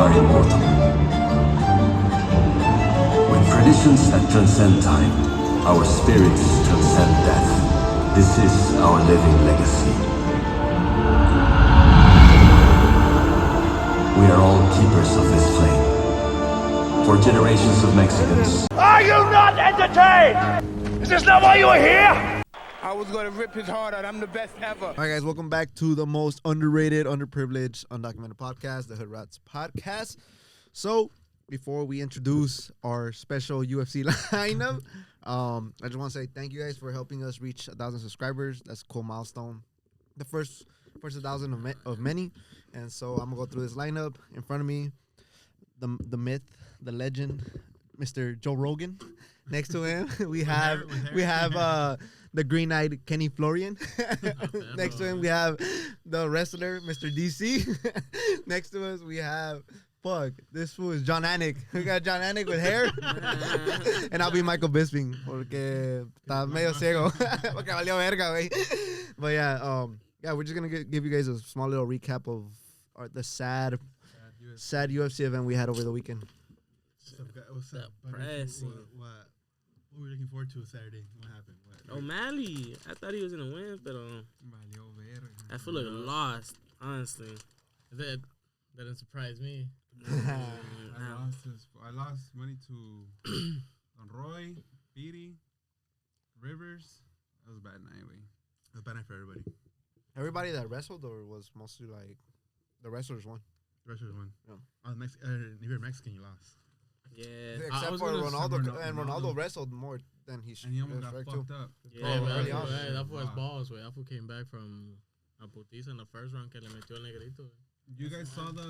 are immortal. With traditions that transcend time, our spirits transcend death. This is our living legacy. We are all keepers of this flame. For generations of Mexicans. Are you not entertained? Is this not why you are here? I was gonna rip his heart out. I'm the best ever. All right, guys, welcome back to the most underrated, underprivileged, undocumented podcast, the Hood Rats Podcast. So, before we introduce our special UFC lineup, I just want to say thank you guys for helping us reach 1,000 subscribers. That's a cool milestone. The first 1,000 of many. And so I'm gonna go through this lineup in front of me. The myth, the legend, Mr. Joe Rogan. Next to him, we have the green-eyed Kenny Florian. Next to him, we have the wrestler, Mr. DC. Next to us, we have this fool is John Anik. We got John Anik with hair. And I'll be Michael Bisping porque está medio ciego. Porque valió verga, güey. But yeah, we're just gonna give you guys a small little recap of the sad UFC event we had over the weekend. What's up? What were we looking forward to Saturday? What happened? O'Malley. I thought he was gonna win, but I feel like lost, honestly. That didn't surprise me. I lost money to Don Roy, Beatty, Rivers. That was a bad night, It was a bad night for everybody. Everybody that wrestled, or was mostly like the wrestlers won? The wrestlers won. Yeah. If you're Mexican, you lost. Yeah. Except for Ronaldo, and Ronaldo wrestled more than he should. And he almost got fucked up. Yeah, that fool has balls, güey. That fool came back from a putiza in the first round que le metió el negrito. You guys saw the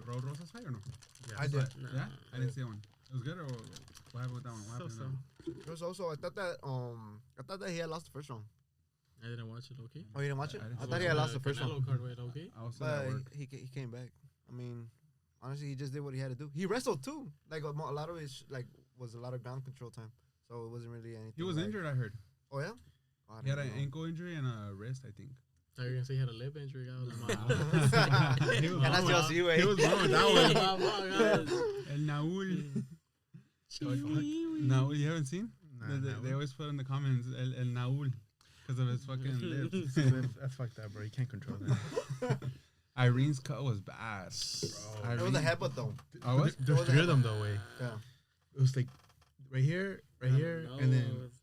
Raul Rosas fight or no? Yeah, I did. Yeah? I didn't see that one. It was good, or what happened with that one? What happened with that one? It was also, I thought that he had lost the first round. I didn't watch it, okay? Oh, you didn't watch it? I thought he had lost the first round. Canelo card, wait, okay? I was But he came back. I mean, honestly, he just did what he had to do. He wrestled too. Like a lot of it, was a lot of ground control time. So it wasn't really anything. He was injured, I heard. Oh yeah. He had an ankle injury and a wrist, I think. I thought you were gonna say he had a lip injury. He was wrong with that one. El Naul. Naul, you haven't seen? They always put in the comments El Naul because of his fucking lips. That's fucked up, bro. You can't control that. Irene's cut was bad. Bro. It was a headbutt though. Oh, what? There's three of them though, way. Yeah. It was like right here, and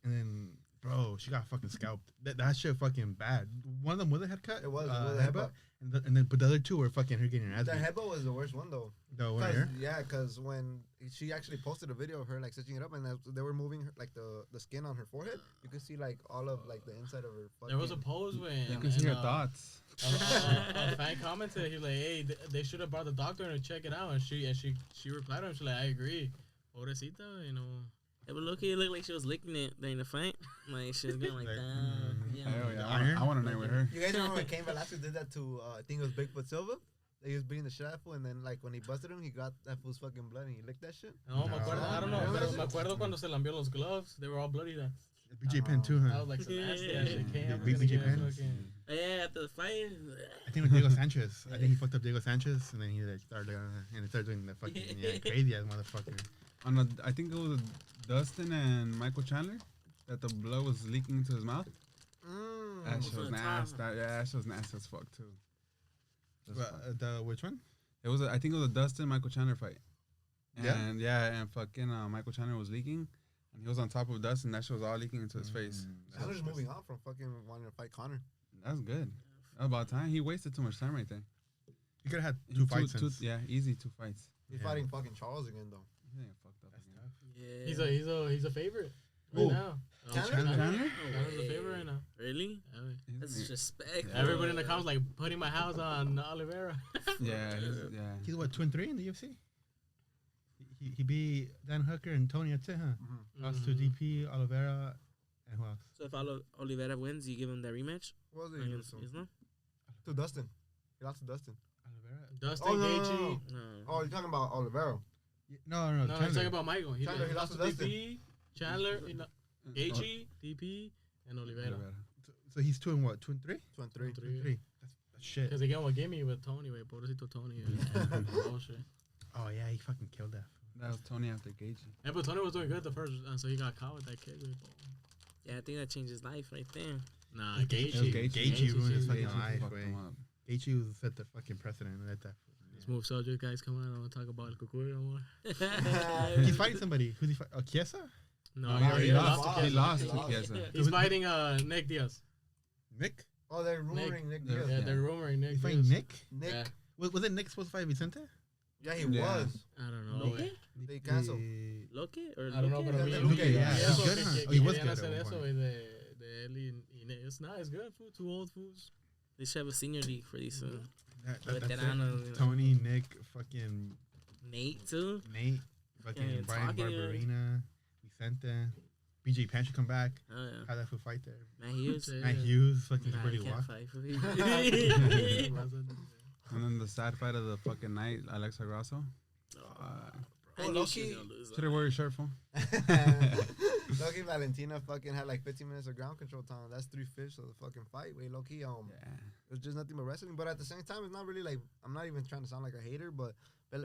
then, bro, she got fucking scalped. That shit fucking bad. One of them with a head cut. It was a headbutt. But the other two were fucking her getting her ass The beat. headbutt was the worst one though. The one here? Yeah, because when she actually posted a video of her like stitching it up, and they were moving her, like the skin on her forehead, you could see like all of like the inside of her. There was a pose when you can see her thoughts. A fan commented, he's like, "Hey, they should have brought the doctor to check it out," and she replied to him, she's like, "I agree, pobrecita, you know." It would look like she was licking it during the fight. Like she was going like that. I want to know with her. You guys remember when Cain Velasquez did that to I think it was Bigfoot Silva? He was beating the shit out of him, and then like when he busted him, he got that fool's fucking blood and he licked that shit. No, me acuerdo. I don't know. Pero me acuerdo cuando se lambió los gloves. They were all bloody. Then. BJ Penn too, huh? I was like, so nasty. That shit came. BJ Penn. Yeah, after the fight. I think it was Diego Sanchez. I think he fucked up Diego Sanchez, and then he like started doing the fucking crazy ass motherfucker. I think it was Dustin and Michael Chandler that the blood was leaking into his mouth. That shit was nasty. That shit was nasty as fuck too. Which one? It was. I think it was a Dustin Michael Chandler fight. And and fucking Michael Chandler was leaking, and he was on top of Dustin. That shit was all leaking into his face. Chandler's moving on from fucking wanting to fight Conor. That's good. About time. He wasted too much time right there. He could have had two fights. Easy 2 fights. He's fighting fucking Charles again though. He ain't fucked up again. Yeah. He's a favorite right now. Chandler? Chandler's a favorite right now. Really? That's disrespect. Everybody in the comments like putting my house on Oliveira. He's what, 2-3 in the UFC? He beat Dan Hooker and Tony Atze, huh? Lost to DP, Oliveira, and who else? So if Oliveira wins, you give him the rematch? What was it? To Dustin. He lost to Dustin. Oliveira? Dustin, Gaethje. No. Oh, you're talking about Oliveira. No, he's talking about Michael. He lost to DP, Chandler, Gaethje, DP, and Oliveira. So he's 2 and what? 2-3? 2-3. That's shit. Because again, what gave me with Tony, pobrecito Tony. Bullshit. Oh yeah, he fucking killed that. That was Tony after Gaethje. Yeah, but Tony was doing good the first, so he got caught with that kick. Yeah, I think that changed his life right there. Nah, Gaethje ruined his fucking life, fucked way. him up. Gaethje set the fucking precedent. Let that. Let's move subject, guys. Come on, I don't want to talk about El Cucuy no more. He's fighting somebody. Who's he fighting? Chiesa? No, he already lost. to He Chiesa. lost to Chiesa. He's fighting Nick Diaz. Nick? Oh, they're rumoring Nick Diaz. Yeah, they're rumoring Nick He's Diaz. fighting Nick? Nick. Yeah. Was it Nick supposed to fight Vicente? Yeah, he Yeah. was. I don't know. Loki? They canceled. Loki or I don't know, Loki? but I Yeah, mean, Luke, yeah. He's good, huh? Oh, he was good at hacer one eso, point. güey, de él y it's not as good, fool. Two old fools. They should have a senior league for these. That's it. Veteranos, you know. Tony, Nick, fucking Nate too. Nate, fucking Yeah, Brian talking, Barberina, Vicente, BJ Penn should come back. Oh yeah. Have that foot fight there. Matt Hughes. Yeah. Matt Hughes, fucking Nah, pretty he can't walk. fight for And then the sad fight of the fucking night, Alexa Grasso. I knew she was gonna lose. Should have wore your shirt, fool. Loki Valentina fucking had like 15 minutes of ground control time. That's 3 fish of the fucking fight. Wait, Loki, it was just nothing but wrestling. But at the same time, it's not really like, I'm not even trying to sound like a hater, but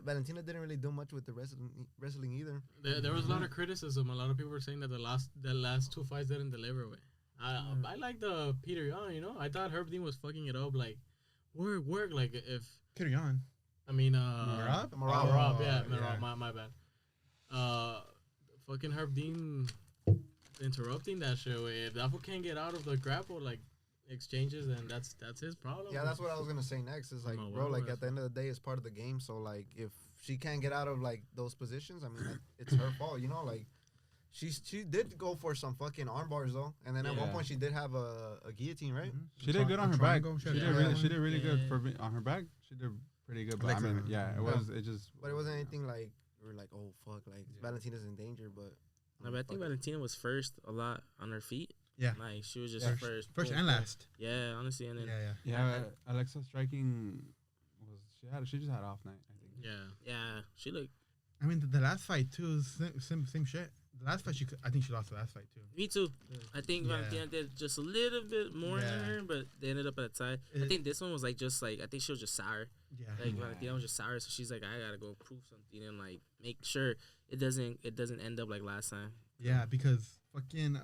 Valentina didn't really do much with the wrestling either. There was a lot of criticism. A lot of people were saying that the last two fights didn't deliver. Way. I like the Peter Yan. You know, I thought Herb Dean was fucking it up. Like work. Like if Peter Yan. I mean Marab? Marab, yeah, yeah. Marab, my bad. Fucking Herb Dean interrupting that shit. If that fool can't get out of the grapple like exchanges, then that's his problem. Yeah, that's what I was gonna say next. Is like, Oh, bro, well, like well. at the end of the day, it's part of the game. So like, if she can't get out of like those positions, I mean, it's her fault. You know, like she did go for some fucking arm bars though, and then at one Yeah. point she did have a guillotine, right? She did good on her back. Triangle, She did really good Yeah. on her back. She did pretty good. But I Alexa, mean, yeah, it just. But it wasn't anything like we were like, oh fuck, like Valentina's in danger. But No, but I think Valentina was first a lot on her feet. Yeah. Like she was just Yeah. first. First boom, and boom. last. Yeah, honestly, and then Yeah. Yeah, Alexa striking she just had off night. I think. yeah, she looked. I mean, the last fight too is same shit. The last fight I think she lost the last fight too. Me too. I think Yeah. Valentina did just a little bit more Yeah. than her, but they ended up at a tie. I It- think this one was like just like I think she was just sour. Yeah. Like Valentina was just sour, so she's like, I gotta go prove something and like make sure it doesn't end up like last time. Yeah, because fucking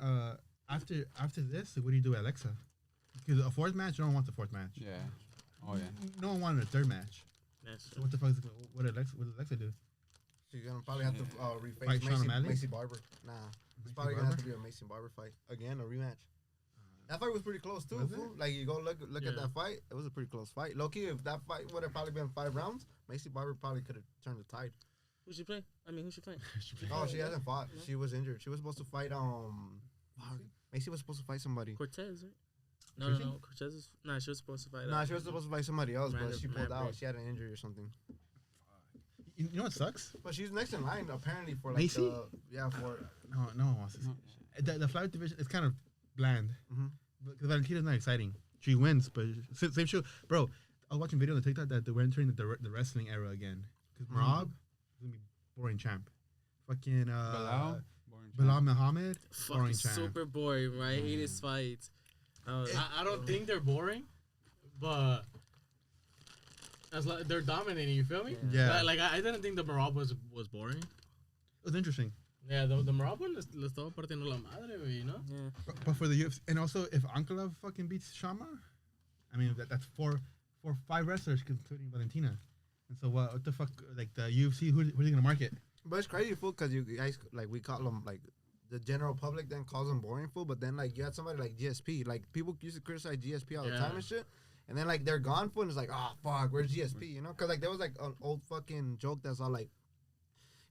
after this, what do you do with Alexa? Because a fourth match, no one wants a fourth match. Yeah. Oh yeah. No one wanted a third match. That's So what the fuck? What did Alexa do? she's gonna probably have to Fight reface Sean O'Malley? Macy Barber. Nah, it's probably gonna have to be a Macy Barber fight again, a rematch. That fight was pretty close too. Was it? Fool. Like you go look Yeah. at that fight, it was a pretty close fight. Loki, if that fight would have probably been 5 rounds, Macy Barber probably could have turned the tide. who she play? I mean, who she playing? Oh, she hasn't fought. She was injured. She was supposed to fight Macy was supposed to fight somebody. Cortez, right? No. Cortez is she was supposed to fight. Nah, she was supposed to fight somebody else, but Miranda- she pulled out. Miranda. She had an injury or something. You know what sucks? But she's next in line apparently for like Macy? for No one wants to see that shit. The flyweight division is kind of bland. Mhm. Because Valentina's not exciting. She wins, but same show. Bro, I was watching video on the TikTok that we're entering the wrestling era again. Because Marab is going to be boring champ. Fucking Bilal, boring Bilal champ. Muhammad, Fucking boring champ. super boring, right? I hate his fights. I don't think they're boring, but as like they're dominating. You feel me? Yeah. Like I didn't think the Marab was boring. It was interesting. Yeah, the Marab one le estaba partiendo la madre, güey, you know? Yeah. But for the UFC, and also if Ankalaev fucking beats Shama, I mean that's 5 wrestlers, including Valentina. And so what the fuck? Like the UFC, who are they gonna market? But it's crazy, fool, because you guys, like, we call them, like, the general public then calls them boring, fool, but then, like, you had somebody like GSP. Like, people used to criticize GSP all the time and shit. And then, like, they're gone, fool, and it's like, oh, fuck, where's GSP, you know? Because, like, there was, like, an old fucking joke that's all, like,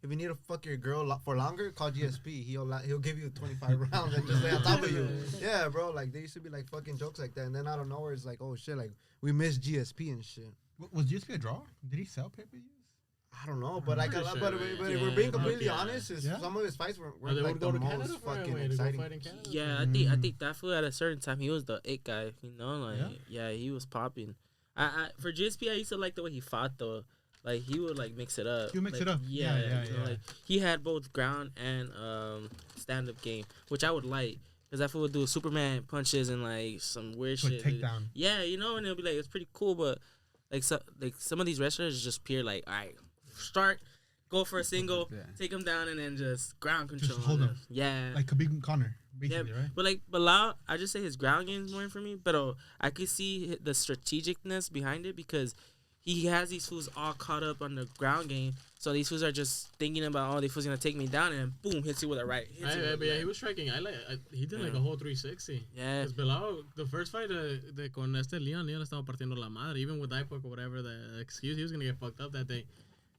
if you need to fuck your girl for longer, call GSP. He'll give you 25 rounds and just lay on top of you. Yeah, bro, like, there used to be, like, fucking jokes like that. And then out of nowhere, it's like, oh, shit, like, we miss GSP and shit. Was GSP a draw? Did he sell pay-per-views? I don't know, but like, pretty but sure, if we're yeah. being completely Yeah. honest, some of his fights were Or they like would the go to most Canada for him, fucking way, to go exciting. fight in Canada. Yeah, I think that fool at a certain time he was the it guy, you know, like yeah he was popping. I for GSP I used to like the way he fought though, like he would like mix it up. He would mix like, it up. Yeah, you know, yeah. Like he had both ground and stand up game, which I would like because that fool would do Superman punches and like some weird Quick shit. takedown. Yeah, you know, and it'll be like it's pretty cool, but like some of these wrestlers is just pure like all right. start, go for a single, Yeah. take him down, and then just ground control. hold him. Yeah. Like Khabib and Connor, Yeah, basically, right? but like Bilal, I just say his ground game is more for me. But I could see the strategicness behind it because he has these fools all caught up on the ground game. So these fools are just thinking about, these fools gonna take me down, and then boom, hits you with a right. But he was striking. He did like a whole 360. Yeah. Because Bilal, the first fight con Leon estaba partiendo la madre. Even with IPOC or whatever the excuse, he was gonna get fucked up that day.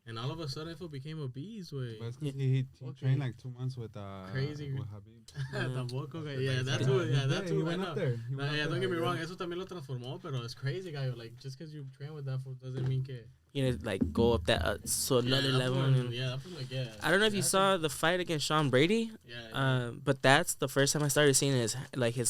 And all of a sudden, it became a beast, way. But it's 'cause he trained like 2 months with Crazy. with Habib. Tampoco, güey. Yeah, that's who. Yeah, that's He who. went up there. He went up Yeah, there. don't get me wrong. Eso también lo transformó, pero it's crazy, guy. Like, just because you train with that fool doesn't mean que. You know, like go up that so another that level. fool, And, that fool, like, yeah. I don't know if you saw the fight against Sean Brady. Yeah. But that's the first time I started seeing his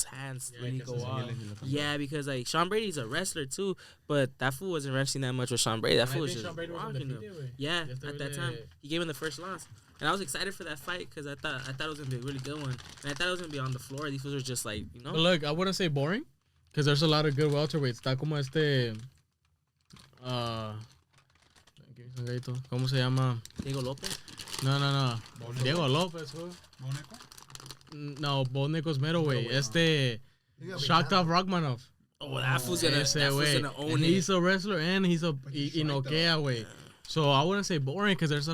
hands Yeah, really que go se off. señala. Yeah, because like Sean Brady's a wrestler too, but that fool wasn't wrestling that much with Sean Brady. That And I fool was think just Sean Brady was rocking him. undefeated, güey. Yeah, Yes, at that time he gave him the first loss, and I was excited for that fight because I thought it was gonna be a really good one, and I thought it was gonna be on the floor. These fools were just like, you know. But look, I wouldn't say boring, because there's a lot of good welterweights. Está como ¿cómo se llama? Diego Lopez. No. Diego Lopez, who? No, Boneco's middleweight. Shakhtar Rachmanov. Oh, that fool's gonna Ese that fool's way. gonna own And it. he's a wrestler and he's a noquea way. So I wouldn't say boring because there's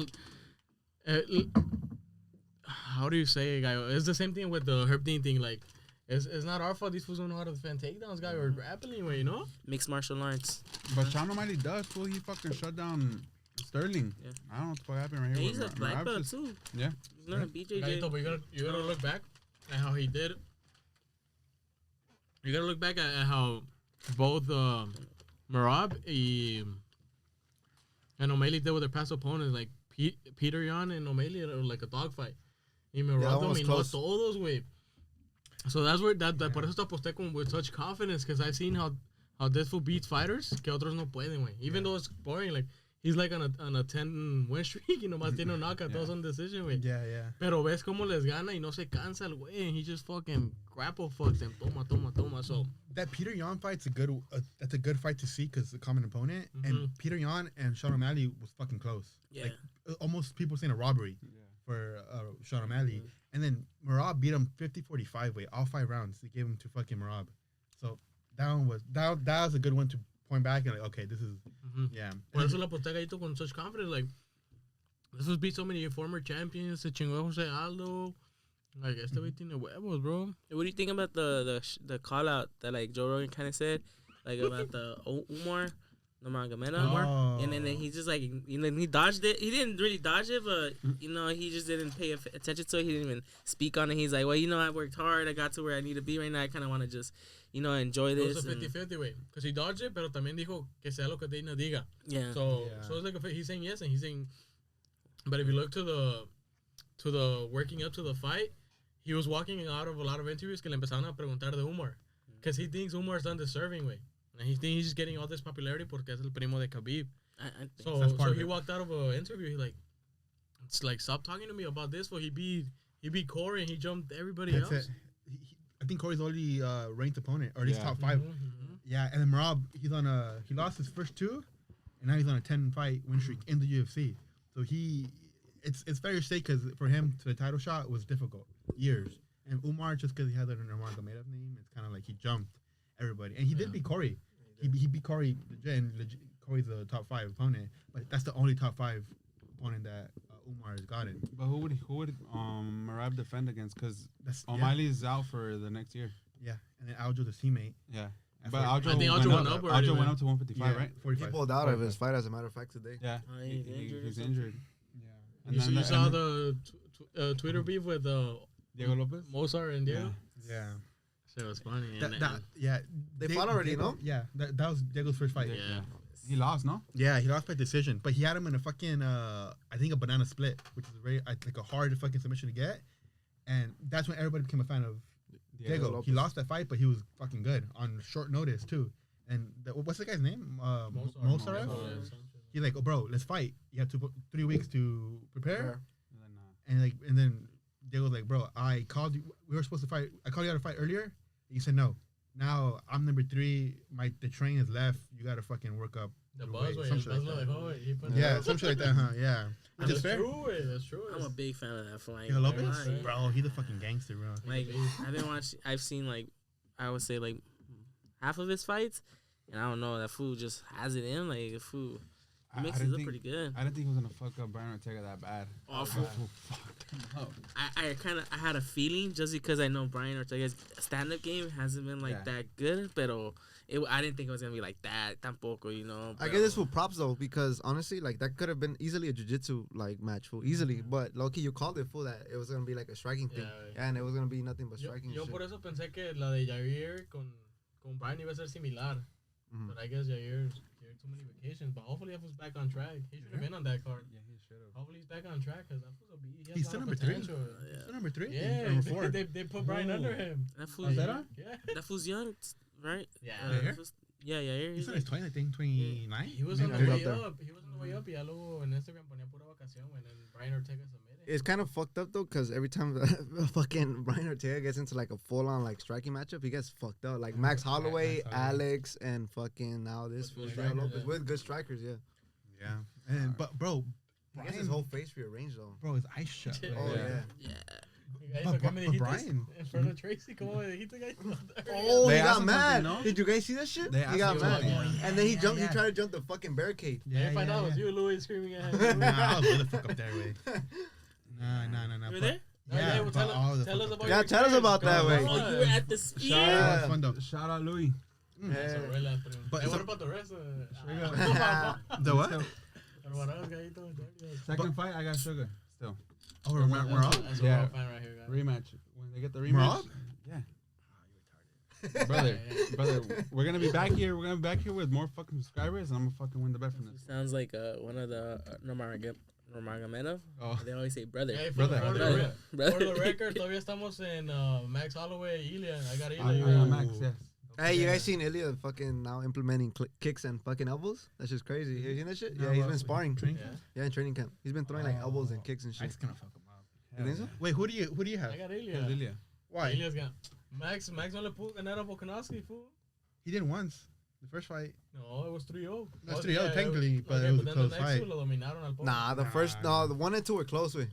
how do you say it, guy? It's the same thing with the Herb Dean thing. Like, it's not our fault these fools don't know how to defend takedowns, guy, or grappling way, you know? Mixed martial arts. But Sean O'Malley does, fool. He fucking shut down Sterling. Yeah. I don't know what the fuck happened right And here. he's a with black Merab belt just- too. Yeah. He's not a BJJ. Gaito, but you gotta look back at how he did. You gotta look back at how both Merab and O'Malley did with their past opponents, like Peter Yan and O'Malley, like a dogfight. Y that Merab one was dominó close. todos, güey. So that's where por eso te aposté with such confidence, because I've seen how this fool beats fighters que otros no pueden, güey. Even though it's boring, like he's like on a 10 win streak y nomás tiene un knockout, todos on decision, güey. Yeah. Pero ves cómo les gana y no se cansa el güey, and he just fucking grapple fucks them. Toma. So That Peter Yan fight's that's a good fight to see because the common opponent. And Peter Yan and Sean O'Malley was fucking close. Yeah. Like almost people saying a robbery for Sean O'Malley. And then Merab beat him 50-45 way, all 5 rounds. They gave him to fucking Merab. So that was a good one to point back and like, okay, this is yeah. por eso la aposté Gaito con such confidence. Like, this was beat so many former champions. Se chingó Jose Aldo. Like, este güey tiene huevos, bro. What do you think about the call out that like Joe Rogan kind of said, like about the Umar Nurmagomedov, and then he just like, you know, he dodged it. He didn't really dodge it, but you know, he just didn't pay attention to it. He didn't even speak on it. He's like, well, you know, I worked hard. I got to where I need to be right now. I kind of want to just, you know, enjoy It this. was a 50-50, way. Because he dodged it, pero también dijo que sea lo que Dana diga. Yeah. So it's like he's saying yes and he's saying, but if you look to the working up to the fight, he was walking out of a lot of interviews que le empezaron a preguntar de Umar, because he thinks Umar's undeserving, way, and he thinks he's just getting all this popularity porque es el primo de Khabib. I think So he walked out of an interview. He like, it's like, stop talking to me about this. For he beat Corey and he jumped everybody That's else. it. I think Corey's only ranked opponent, or at least top 5. Mm-hmm. Yeah, and then Merab, he lost his first 2, and now he's on a 10-fight win streak in the UFC. So it's fair to say because for him to the title shot was difficult, years. And Umar, just because he had a Nurmagomedov name, it's kind of like he jumped everybody, and he did beat Corey. He beat Corey, and Corey's the top 5 opponent, but that's the only top 5 opponent that Umar has gotten. But who would Merab defend against? Because That's O'Malley's out for the next year. Yeah, and then Aljo's a teammate. Yeah. At But 40. Aljo I think went Aljo up. went up already, Aljo went man. up to 155, right? 45. He pulled out of his fight, as a matter of fact, today. Yeah. he's injured or He's something. injured. And You then saw and the Twitter beef with Diego Lopez. Mozart and Diego? Yeah. Shit was funny. They fought already, Diego, no? Yeah, that was Diego's first fight. Yeah. He lost, no? Yeah, he lost by decision, but he had him in a fucking, I think a banana split, which is very like a hard fucking submission to get, and that's when everybody became a fan of Diego. Lopez. He lost that fight, but he was fucking good on short notice too. And what's the guy's name? Mozart. He's like, oh, bro, let's fight. You have 3 weeks to prepare, and then Diego's like, bro, I called you. We were supposed to fight. I called you out to fight earlier. You said no. Now I'm number 3. The train is left. You gotta fucking work up The Weight, Buzzway. some El shit like Buzz lo that. dejó, güey. He put Yeah, it- some shit like that, huh? Yeah. Which is That's fair. true, güey. That's true. I'm a big fan of that flying. Diego Lopez? Like, Bro, he's a fucking gangster, bro. Like I've seen like I would say like half of his fights, and I don't know, that fool just has it in. Like the fool mixes it up pretty good. I didn't think he was gonna fuck up Brian Ortega that bad. Awful. Fucked him up. I had a feeling just because I know Brian Ortega's stand-up game hasn't been like that good, but I didn't think it was gonna be like that tampoco, you know. I give this for props though, because honestly, like that could have been easily a jiu-jitsu like match, fool, easily. But Loki, you called it for that it was gonna be like a striking thing, and it was gonna be nothing but striking. Yo shit. por eso pensé que la de Jair con Brian iba a ser similar. But I guess Jair too many vacations. But hopefully that was back on track. He should have been on that card. Yeah, he should have. Hopefully he's back on track because that was a beat. He's still number 3. He's still number 3. Yeah, Number 4. they put Brian under him. That fool's that on? Yeah. that fool's young, right? Yeah. Yeah, He's in his 20s, I think, 29. He was on the Maybe way up there. up. He was on the way up. Y ya luego en Instagram ponía pura vacación when Brian Ortega submitted. It's kind of fucked up though, because every time fucking Brian Ortega gets into like a full-on like striking matchup, he gets fucked up. Like Max Holloway, Max Holloway. Alex, and fucking now this With fool, good Diego strikers, Lopez, yeah. with good strikers, yeah. Yeah. And, but, bro, I guess his whole face rearranged though. bro, his eyes shut. Yeah. Bro. Oh yeah. You guys But look at me, Bri- he but just Brian- in front of Tracy, como he took it. Oh, They he asked got him mad. something, no? Did you guys see that shit? They He asked got him mad, something. and then he jumped. yeah. He tried to jump the fucking barricade. Yeah, I find out it was yeah. you, Louis, screaming at him. Nah, I was way the fuck up there, way. Nah. You were but- there? Yeah, well, but all the tell fuck us up about there. Yeah, tell us about that, way. Oh, you were at the spear. Shout Yeah. out, Fun though. shout out Louis. That's a real ass thing. But Hey, so- what about the rest of The what? Second fight, I got Sugar still. Oh, we're up? That's a Yeah. real fan right here, guys. Rematch. When they get the We're rematch. up? Yeah. brother, we're gonna be back here. We're gonna be back here with more fucking subscribers, and I'm gonna fucking win the bet from this. Sounds like one of the Nurmagomedov. Oh, They always say brother. Hey, Brother. for Brother. the record, todavía estamos en Max Holloway, Ilya. I got I Ilya. got Max. Yes. Hey, you guys seen Ilya fucking now implementing kicks and fucking elbows? That's just crazy. You seen that shit? Yeah, he's been sparring. Yeah, in training camp. He's been throwing like elbows and kicks and shit. It's gonna fuck him up. You think so? Wait, who do you have? I got Who's Ilya. Ilya? Why? Ilya's got Max no le pudo ganar a Volkanovski, fool. He did once. The first fight. No, it was 3-0. That's 3-0 technically, but it was a then close the next fight. two lo dominaron al pobre. Nah, the first, no, the 1 and 2 were close, way.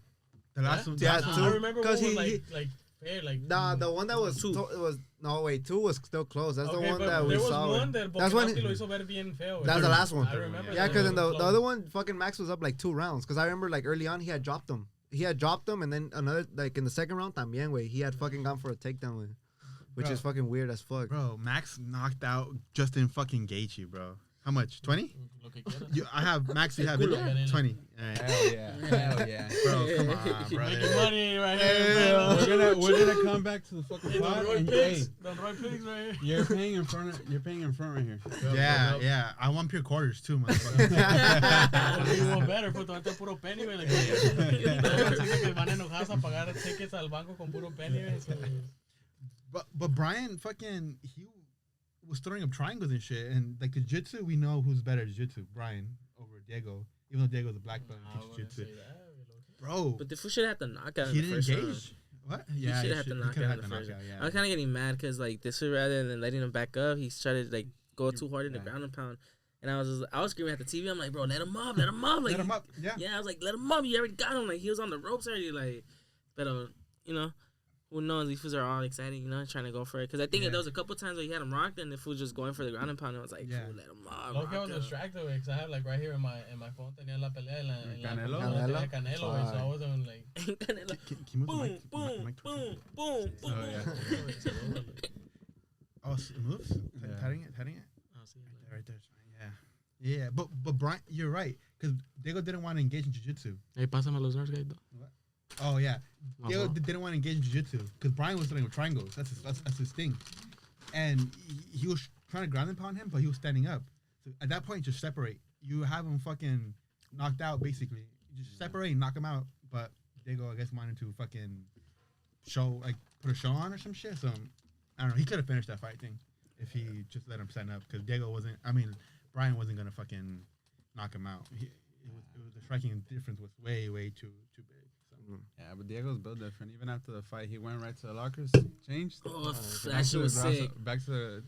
The last one. Yeah, last Nah, one- I remember 'cause one was he- like fair, like Nah, the one that was 2. it was no wait, 2 was still close. That's the Okay, one but that we there was saw. one that That's when Volkanovski lo hizo ver bien feo. That's the last one. I remember. Yeah, that because it in the was close. other one, fucking Max was up like 2 rounds. Because I remember like early on he had dropped him. And then another like in the second round, también way. He had fucking gone for a takedown, way, which Bro. is fucking weird as fuck. Bro, Max knocked out Justin fucking Gaethje, bro. How much? 20? Lo que quieras. I have Max. You have Culo. it? 20. All right. Hell yeah. Hell yeah. Bro, come on, Making brother. money right here. We're gonna come back to the fucking Don't pod Roy and hey, picks. Don't Roy picks right here. you're paying in front right here. Yeah. I want pure quarters too, motherfucker. You want better, puto. Este es puro penny, güey. Que van enojados a pagar tickets al banco con puro penny, güey. So, But Brian fucking he was throwing up triangles and shit, and like the jiu-jitsu, we know who's better at jiu-jitsu, Brian over Diego, even though Diego's a black belt I in wouldn't jiu-jitsu. say that, güey. Bro, But the fool should have to knock out in he the didn't first round. engage. What? He should have had to knock could've out had in the to knock first. out, yeah. I was kind of getting mad because like this was rather than letting him back up, he tried to like go too hard in the Yeah. ground and pound. And I was screaming at the TV. I'm like, bro, let him up, let him up. Like, Let him up. Yeah. Yeah, I was like, let him up. You already got him. Like he was on the ropes already. Like, but you know, who knows? These fools are all excited, you know, trying to go for it. Because I think Yeah. there was a couple times where he had him rocked, and the fool just going for the ground and pound. I was like, Yeah. fool, let him up. Low-key, I rock was him. distracted, güey, because I have like right here in my phone tenía la pelea en la Canelo? tenía Canelo, güey, so I wasn't like Canelo. Can you move the Boom, mic? boom, Mic towards boom, me? boom, boom. Oh, yeah. Oh, so it moves. Yeah. Heading it. oh, sí, like, Right there. Yeah. But Brian, you're right, because Diego didn't want to engage in jiu-jitsu. hey, pásame los nerds, guys. Oh yeah, Diego Uh-huh. didn't want to engage in jiu-jitsu because Brian was throwing with triangles. That's his thing, and he was trying to ground and pound him, but he was standing up. So at that point, just separate. You have him fucking knocked out, basically. You just separate and knock him out. But Diego, I guess, wanted to fucking put a show on or some shit. So I don't know. He could have finished that fight thing if he just let him stand up, because Diego wasn't. I mean, Brian wasn't gonna fucking knock him out. The striking difference was way too big. So. Yeah, but Diego's built different. Even after the fight, he went right to the lockers, changed. Oh, back that to shit the was Grasso- sick. Back to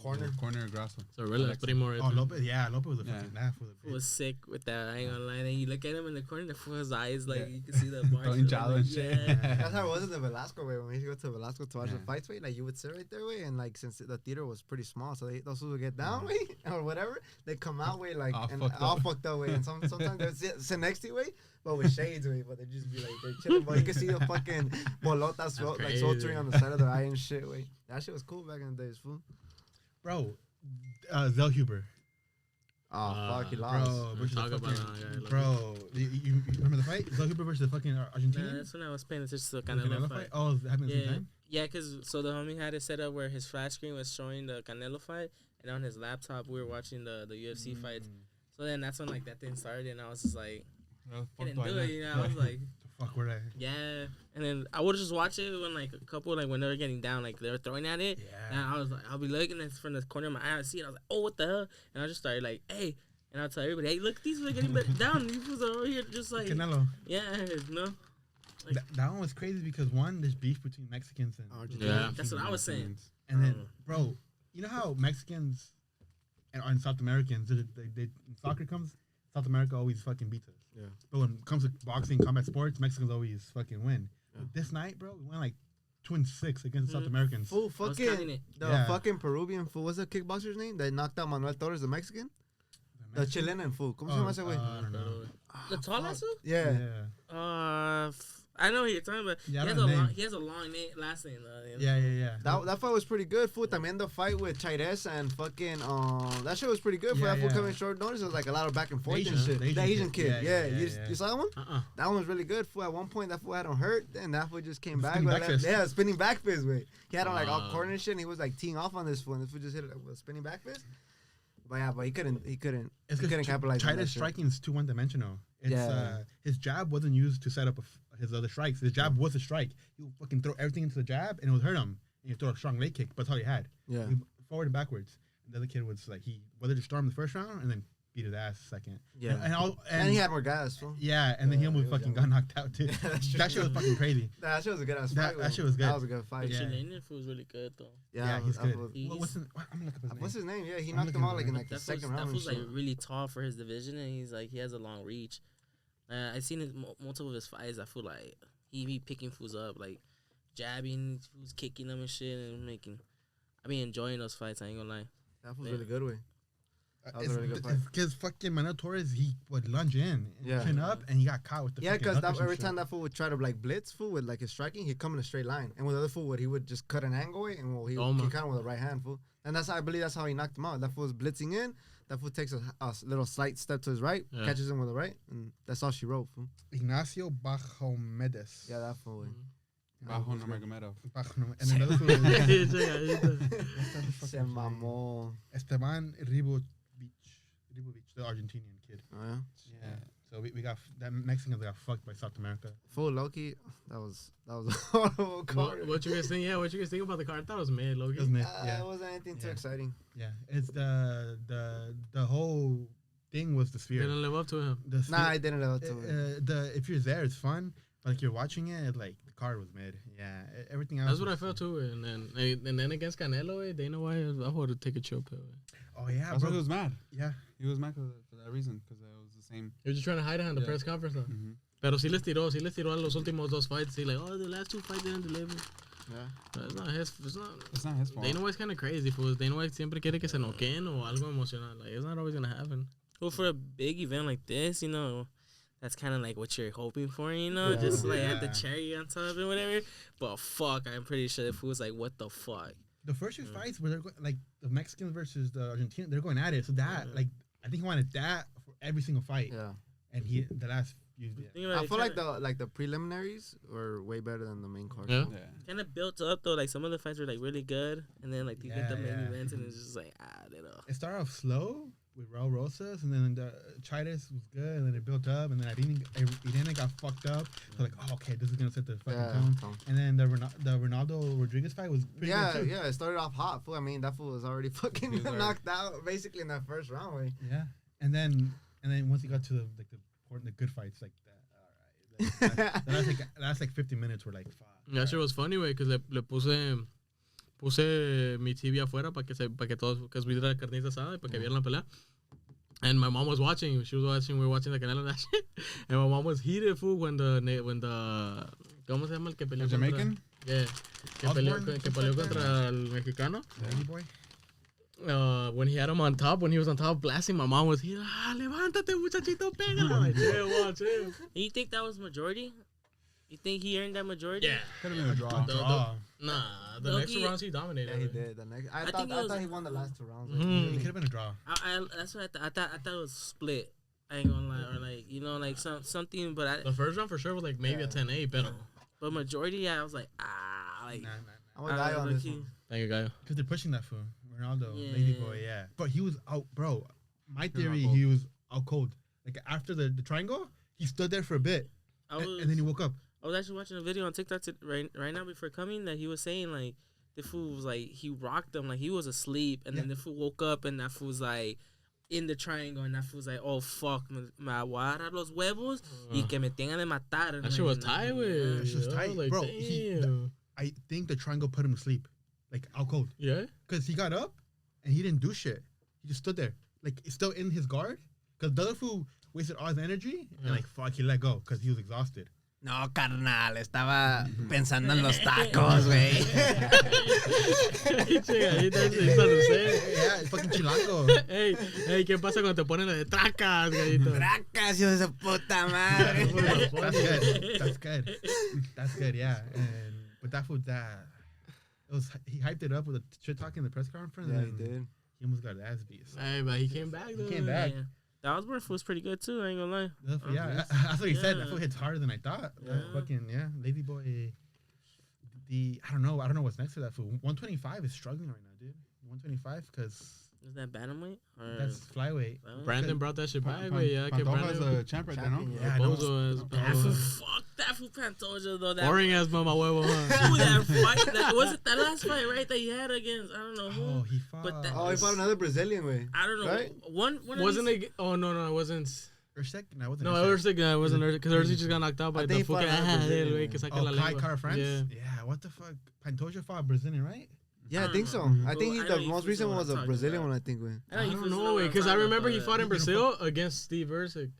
Corner. corner Grasso. So relax, putting more. Oh, Lopez. Yeah, Lopez was a Yeah. fucking laugh with It was sick with that. I ain't gonna lie. And you look at him in the corner, the fool's eyes, like Yeah. you can see the marks. Throwing jalo and shit. Yeah. That's how it was in the Velasco way. When we used to go to Velasco to watch the Yeah. fights, way, like you would sit right there, way, and like since the theater was pretty small, so those who would get down, way, or whatever, they come out, way, like All and fucked all up. fucked up, way, and sometimes they sit next to you, way, but with shades, way, but they just be like they're chilling, but you can see the fucking bolotas like crazy. sweltering on the side of their eye and shit, way. That shit was cool back in the days, fool. Bro, Zellhuber. Oh fuck, he Bro, lost. versus talk the about fucking, that guy, bro, you remember the fight? Zellhuber versus the fucking Nah, Argentinian? that's when I was paying attention to the The Canelo fight. Oh, it happened at the Yeah, same time? yeah, cause so the homie had it set up where his flash screen was showing the Canelo fight, and on his laptop we were watching the UFC fights. So then that's when like that thing started, and I was just like, I didn't do it, you know. I was like, The fuck were they? yeah, and then I would just watch it when like a couple like when they were getting down, like they were throwing at it, and I was like, I'll be looking at from the corner of my eye, I see it, I was like, oh, what the hell, and I just started like, hey. And I'll tell everybody, hey, look, these are getting down. These fools are over here just like, Canelo. yeah, no. Like, That one was crazy because one, there's beef between Mexicans and Yeah. That's what I was saying. And then, bro, you know how Mexicans and South Americans, they in soccer comes, South America always fucking beats us. Yeah. But when it comes to boxing, combat sports, Mexicans always fucking win. But this night, bro, we went like 2-6 against the South Americans. Fool, I was counting fucking it. the Yeah. fucking Peruvian fool. What's the kickboxer's name? That knocked out Manuel Torres, the Mexican. The Chilean fool. ¿Cómo se llama ese güey? I don't know. The tall ass one? Yeah. I know who you're talking about. Yeah, I he, has know a the long, name. he has a long last name though. You know? Yeah. That fight was pretty good, fool. También the fight with Chaires and fucking that shit was pretty good. For Yeah, that fool yeah. coming short notice, it was like a lot of back and forth Asian- and shit. the The Asian Asian kid. kid. Yeah, Yeah. You saw that one? That one was really good. Fool. At one point, that fool had him hurt, and that fool just came back. Spinning with back that- fist. Yeah, spinning back fist. Wait, he had on like all corner and shit, and he was like teeing off on this fool, and this fool just hit it with a spinning back fist. But yeah, he couldn't It's couldn't capitalize on that China's shit. striking is too one-dimensional. It's Yeah. his jab wasn't used to set up his other strikes. His jab was a strike. He would fucking throw everything into the jab, and it would hurt him. And he'd throw a strong leg kick, but that's all he had. Yeah. He, forward and backwards. And the other kid was like, he weathered the storm the first round, and then beat his ass second. Yeah. And he had more gas, fool. yeah, and then he Yeah, almost he was fucking young. got knocked out too. that's true. That shit was fucking crazy. That shit was a good ass That- fight. that shit was good. That was a good fight. The Yeah. Chilean fool was really good though. Yeah, he's that good. fool- He's- What's his, I'm gonna look up his name. What's his name? Yeah, he I'm knocked him looking out at like him. in like the That second fool's, round. that and fool's like shit. really tall for his division, and he has a long reach. I seen his multiple of his fights. I feel like he be picking fools up, like jabbing, fools kicking them and shit, and making. I be enjoying those fights. I ain't gonna lie. That was Yeah. really good way. That was a really good fight. Because fucking Manuel Torres, he would lunge in, and Yeah. chin up, and he got caught with the Yeah, fucking because knuckles and every shit. time that fool would try to like blitz fool with like his striking, he'd come in a straight line, and with the other fool, he would just cut an angle way, and he Oh, man. kind of with a right hand fool, and I believe that's how he knocked him out. That fool was blitzing in. That fool takes a little slight step to his right, Yeah. catches him with the right, and that's all she wrote. Fool. Ignacio Bajomedes. Yeah, that fool. Way. Bajo Nurmagomedov. And another fool is Se mamó. Esteban Ribovich, the Argentinian kid. Oh, yeah. Yeah. So we got that Mexicans got fucked by South America. Full Loki. That was a horrible card. What you guys think? Yeah, what you guys think about the card? I thought it was mid, Loki. Doesn't it? It Yeah. wasn't anything too Yeah. exciting. Yeah. It's the whole thing was the sphere. Didn't live up to him. The sphere, Nah, I didn't know what to it. if you're there, it's fun. But like you're watching it, like the card was mid. Yeah. Everything else. That's what I was- felt too. And then against Canelo, they know why I would have take a chill pill. Oh yeah, That's why bro. he was mad. Yeah. He was mad for that reason, because it was the same. He was just trying to hide it on the Yeah. press conference. Though. Mm-hmm. Pero sí les tiró en los últimos dos fights. Sí, like, oh, the last two fights didn't deliver. Yeah. But it's not his. It's not his fault. Dana White's kind of crazy, fools. Dana White siempre quiere que se noqueen o algo emocional. Like, it's not always gonna happen. Well, for a big event like this, you know, that's kind of like what you're hoping for, you know, Yeah. just like at the Yeah. cherry on top and whatever. But fuck, I'm pretty sure the fool's like, what the fuck? The first two fights where they're like the Mexicans versus the Argentinians, they're going at it. So that like I think he wanted that for every single fight. Yeah. And he the last few. Yeah. Think about I it, feel like the preliminaries were way better than the main card. Yeah. Yeah. kind of built up though. Like some of the fights were like really good, and then like you get the main Yeah. events, and it's just like they know. It started off slow with Raul Rosas, and then the Chidas was good, and then it built up, and then Irene got fucked up. So like, oh, okay, this is gonna set the fucking tone. And then the Ronaldo Rodriguez fight was pretty Yeah, good too. yeah, it started off hot. Fool. I mean, that fool was already fucking He was already- knocked out basically in that first round. Way. Yeah. And then once he got to the good fights like that, all right, The last like 50 minutes were like, fuck. That shit was funny, güey, because le puse mi TV afuera para que todos, because we did a carnita asada, para que vieran la pelea. And my mom was watching. She was watching. We were watching the Canelo and that shit. And my mom was heated, fool, when the ¿cómo se llama el que peleó? Jamaican? Yeah. Que peleó contra el mexicano. When he had him on top, when he was on top blasting, my mom was here. Levántate, muchachito, pégala. I'm like, chill. You think that was majority? You think he earned that majority? Yeah. Could have been a draw. Nah, the next two rounds he dominated. Yeah, he did. The next, I thought he won the last 2 rounds. It could have been a draw. That's what I thought it was split. I ain't gonna lie, or like like something. But The first round for sure was like maybe a 10-8, but majority, I was like like. Nah. I'm gonna die on this one. Thank you, guy. Because they're pushing that fool. Ronaldo, Yeah. Lady Boy, yeah. But he was out, bro. My theory, he was out cold. Like after the triangle, he stood there for a bit, and then he woke up. I was actually watching a video on TikTok right now before coming that he was saying like the fool was like he rocked him like he was asleep and then the fool woke up and that fool was like in the triangle and that fool was like, oh fuck, me voy a dar los huevos y que me tengan de matar. That shit was tight, güey. That shit was tight, like, bro. damn. I think the triangle put him to sleep, like out cold. Yeah? Because he got up and he didn't do shit. He just stood there, like still in his guard. Because the other fool wasted all his energy and like fuck, he let go because he was exhausted. No, carnal, estaba pensando en los tacos, güey. Yeah, it's fucking chilango. Hey, ¿qué pasa cuando te ponen la de tracas, gallito? Tracas, hijo de su puta madre. That's good, yeah. But that fool, he hyped it up with a shit talk in the press conference. Yeah, he and did. He almost got his ass beat. So. Hey, but he came back, though. He came back. Yeah. The Osborne fool was pretty good too. I ain't gonna lie. Yeah, that's what he said. Yeah. That fool hits harder than I thought. Yeah. Fucking Lady Boy. I don't know what's next to that fool. 125 is struggling right now, dude. 125 because Is that bantamweight? Or that's flyweight. Brandon brought that shit back, güey. Yeah, que Pantoja's Brandon. a champ right there, no? Yeah, I know. That fool, fuck that fool Pantoja though. That Boring ass mama huevo, huh? Ooh, that fight. Was it that last fight, right? That he had against I don't know who. Oh, he fought. But that- Oh, he fought another Brazilian, güey. I don't know. Right? One Wasn't it? Oh, no, it wasn't. Ursek? No, it wasn't. No, Ursek. Ursik, it wasn't Ursik. Because Ursik just got knocked out by I the think he fought fucking another Brazilian, güey, que saca Oh, la Kai lengua. Kara France? Yeah. Yeah, what the fuck? Pantoja fought Brazilian, right? Yeah, I think so. I think Well, I the know most you recent know one what was I'm a talking Brazilian about. one, I think, güey. I don't know, güey. Because I remember he fought in Brazil against Steve Ursik.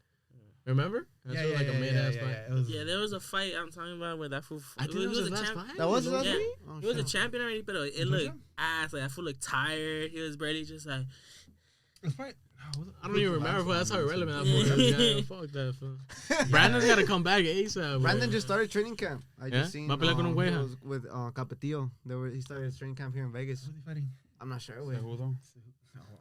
Remember? That shit was like a mid-ass fight. It was, Yeah, there was a fight I'm talking about where that fool. I think he that was his a last champ- fight. That was his last Yeah. fight? Oh, He was a shit. champion already, but it looked ass. Like, that fool looked tired. He was barely just like. It's fine. I don't even remember, but that's how irrelevant that Yeah. fool is. Yeah, fuck that fool. Brandon's got to come back ASAP. Brandon just started training camp. I Yeah? just seen Va a pelear con un güey, he huh? was with Capetillo. He started his training camp here in Vegas. Who's he fighting? I'm not sure, güey. Cejudo.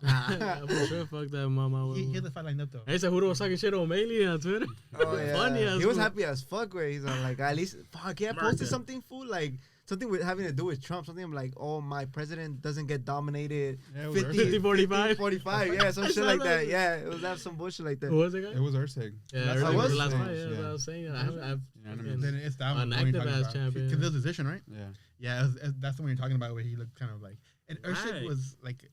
Yeah, for sure, fuck that mama. He had the fight lined up though. Hey, Cejudo was talking shit on O'Malley on Twitter. Oh, yeah. Funny as He was fool. happy as fuck, güey. He's like, at least, fuck, yeah, posted something, fool, like, something with having to do with Trump. Something like, oh, my president doesn't get dominated. Yeah, it was 50-45. 45, yeah, some I shit saw like that. that. Yeah, it was have some bullshit like that. Who was the guy? It was Ursig. Yeah, That's Ursik how was was? the last Yeah. fight. Yeah, that's what I was saying. I've Then it's that one. An the one you're active talking ass about. champion. Because there's a decision, right? Yeah. Yeah, that's the one you're talking about where he looked kind of like. And Ursik Right. was like,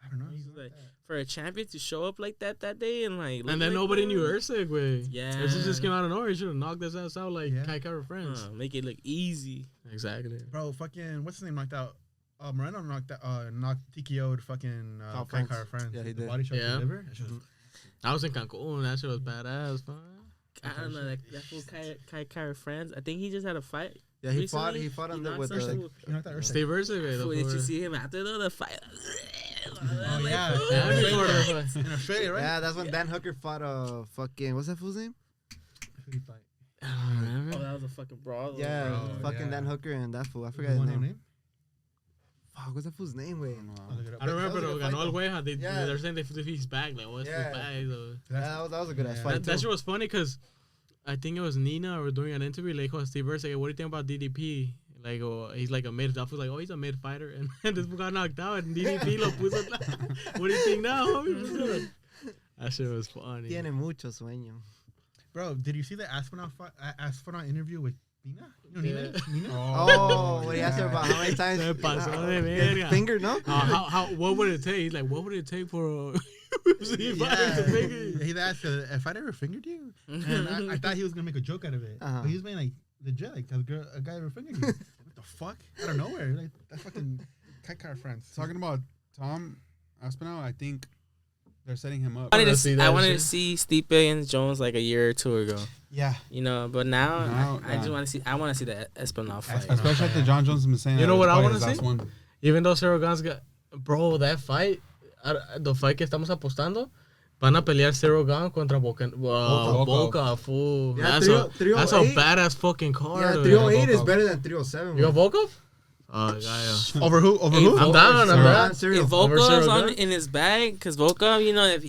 I don't know. He's Like, like for a champion to show up like that day and like. look and then like nobody that, knew Ursik, güey. Yeah. Ursik just came out of nowhere. He should have knocked his ass out like Yeah. Kai Kara friends. Make it look easy. Exactly. bro, fucking what's his name knocked out? Moreno knocked TKO'd fucking Top Kai friends. Kara friends. Yeah, he The did. body shot to Yeah. the liver. That shit was- I was in Cancun. That shit was badass. Fun. I don't know. That fool Kai Kara friends. I think he just had a fight. Yeah, he recently. fought on He the knocked with some the. fool. You knocked out Ursik. Steve Ursik, güey. Fool, did you see him after though the fight? Oh yeah. Yeah, before the fight. In Australia, right? Yeah, that's when Dan Hooker fought fucking what's that fool's name? Who he fight? Oh, that was a fucking brawl. Yeah, bro, fucking yeah. Dan Hooker and that fool. I You forgot his want no name. name? Fuck, what's that fool's name, güey? I'll look it up. I don't remember That was a though. good fight, Ganó el though. güey. How Yeah. they're saying he's back. Like, what's Yeah. his back? So. Yeah, that was a good ass Yeah. fight That too. shit was funny because I think it was Nina or doing an interview. Like, oh, Steve Ursik, what do you think about DDP? Like, oh, he's like a mid. I was like, oh, he's a mid fighter, and this got knocked out, and DDP lo puso. What do you think now, homie? That shit was funny. Tiene mucho sueño. Bro, did you see the astronaut interview with Nina? You know Yeah. Nina? Oh, when he asked her about how many times Se pasó de his verga. finger, no? What would it take? He's like, what would it take for Yeah, he asked if I'd ever fingered you, and I thought he was gonna make a joke out of it. But he was being like legit, like a guy ever fingered you. What the fuck? Out of nowhere, like that's fucking cat car friends. Talking about Tom Aspinall, I think they're setting him up. I wanted to see Stipe and Jones like a year or two ago. Yeah, You know, but now I just yeah. want to see. I want to see the Espinal fight. Especially after John Jones has been saying. You know that what it's I probably wanna his see? last one. Even though Cero Guns got, bro, that fight, the fight que estamos apostando, van a pelear Cero Gun contra Boca, fool. Yeah, That's 308. a badass fucking card. Yeah, dude. 308 is better than 307. You got Volkov? Oh, yeah. over who? Over who? I'm down. I'm down. If Cero Volkov's Gun? in his bag, because Volkov, you know, if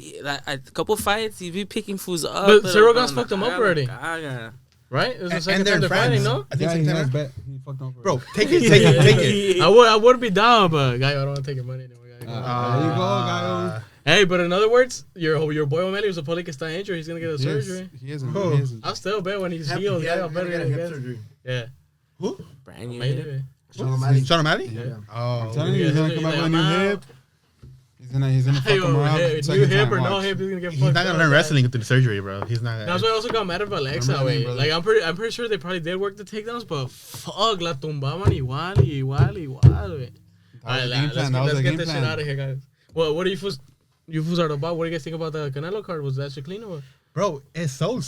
a couple fights, he'd be picking fools up. But Cero Guns fucked him up already. Caga. Right? It was the And second they're time they're fighting, friends. no? I think Yeah, he second has time. bet. He fucked up. Bro, take it. I would be down, but guy, I don't want to take your money anymore. There you go, guy. Hey, but in other words, your boy O'Malley was a probably está injured. He's gonna get a surgery. He isn't. Who? He isn't. I'll still bet when he's Hip- healed. yeah, Guy, I'll he's bet gonna get a it hip again. surgery. Yeah. Who? Brand new. Maybe. Sean O'Malley. Sean O'Malley? Yeah. Oh, I'm telling you, he's gonna come up with a new hip. He's gonna fuck Hey, him around. new Second hip time, or no watch. hip, he's gonna get he's fucked not gonna up. learn wrestling through the surgery, bro. He's not. That's why I also got mad at Alexa, Remember that, way. brother. Like I'm pretty sure they probably did work the takedowns, but fuck, la tumbaban igual, wey. Alright, let's get this shit out of here, guys. Well, what do you fools are about? What do you guys think about the Canelo card? Was that shit clean or what? Bro, it sold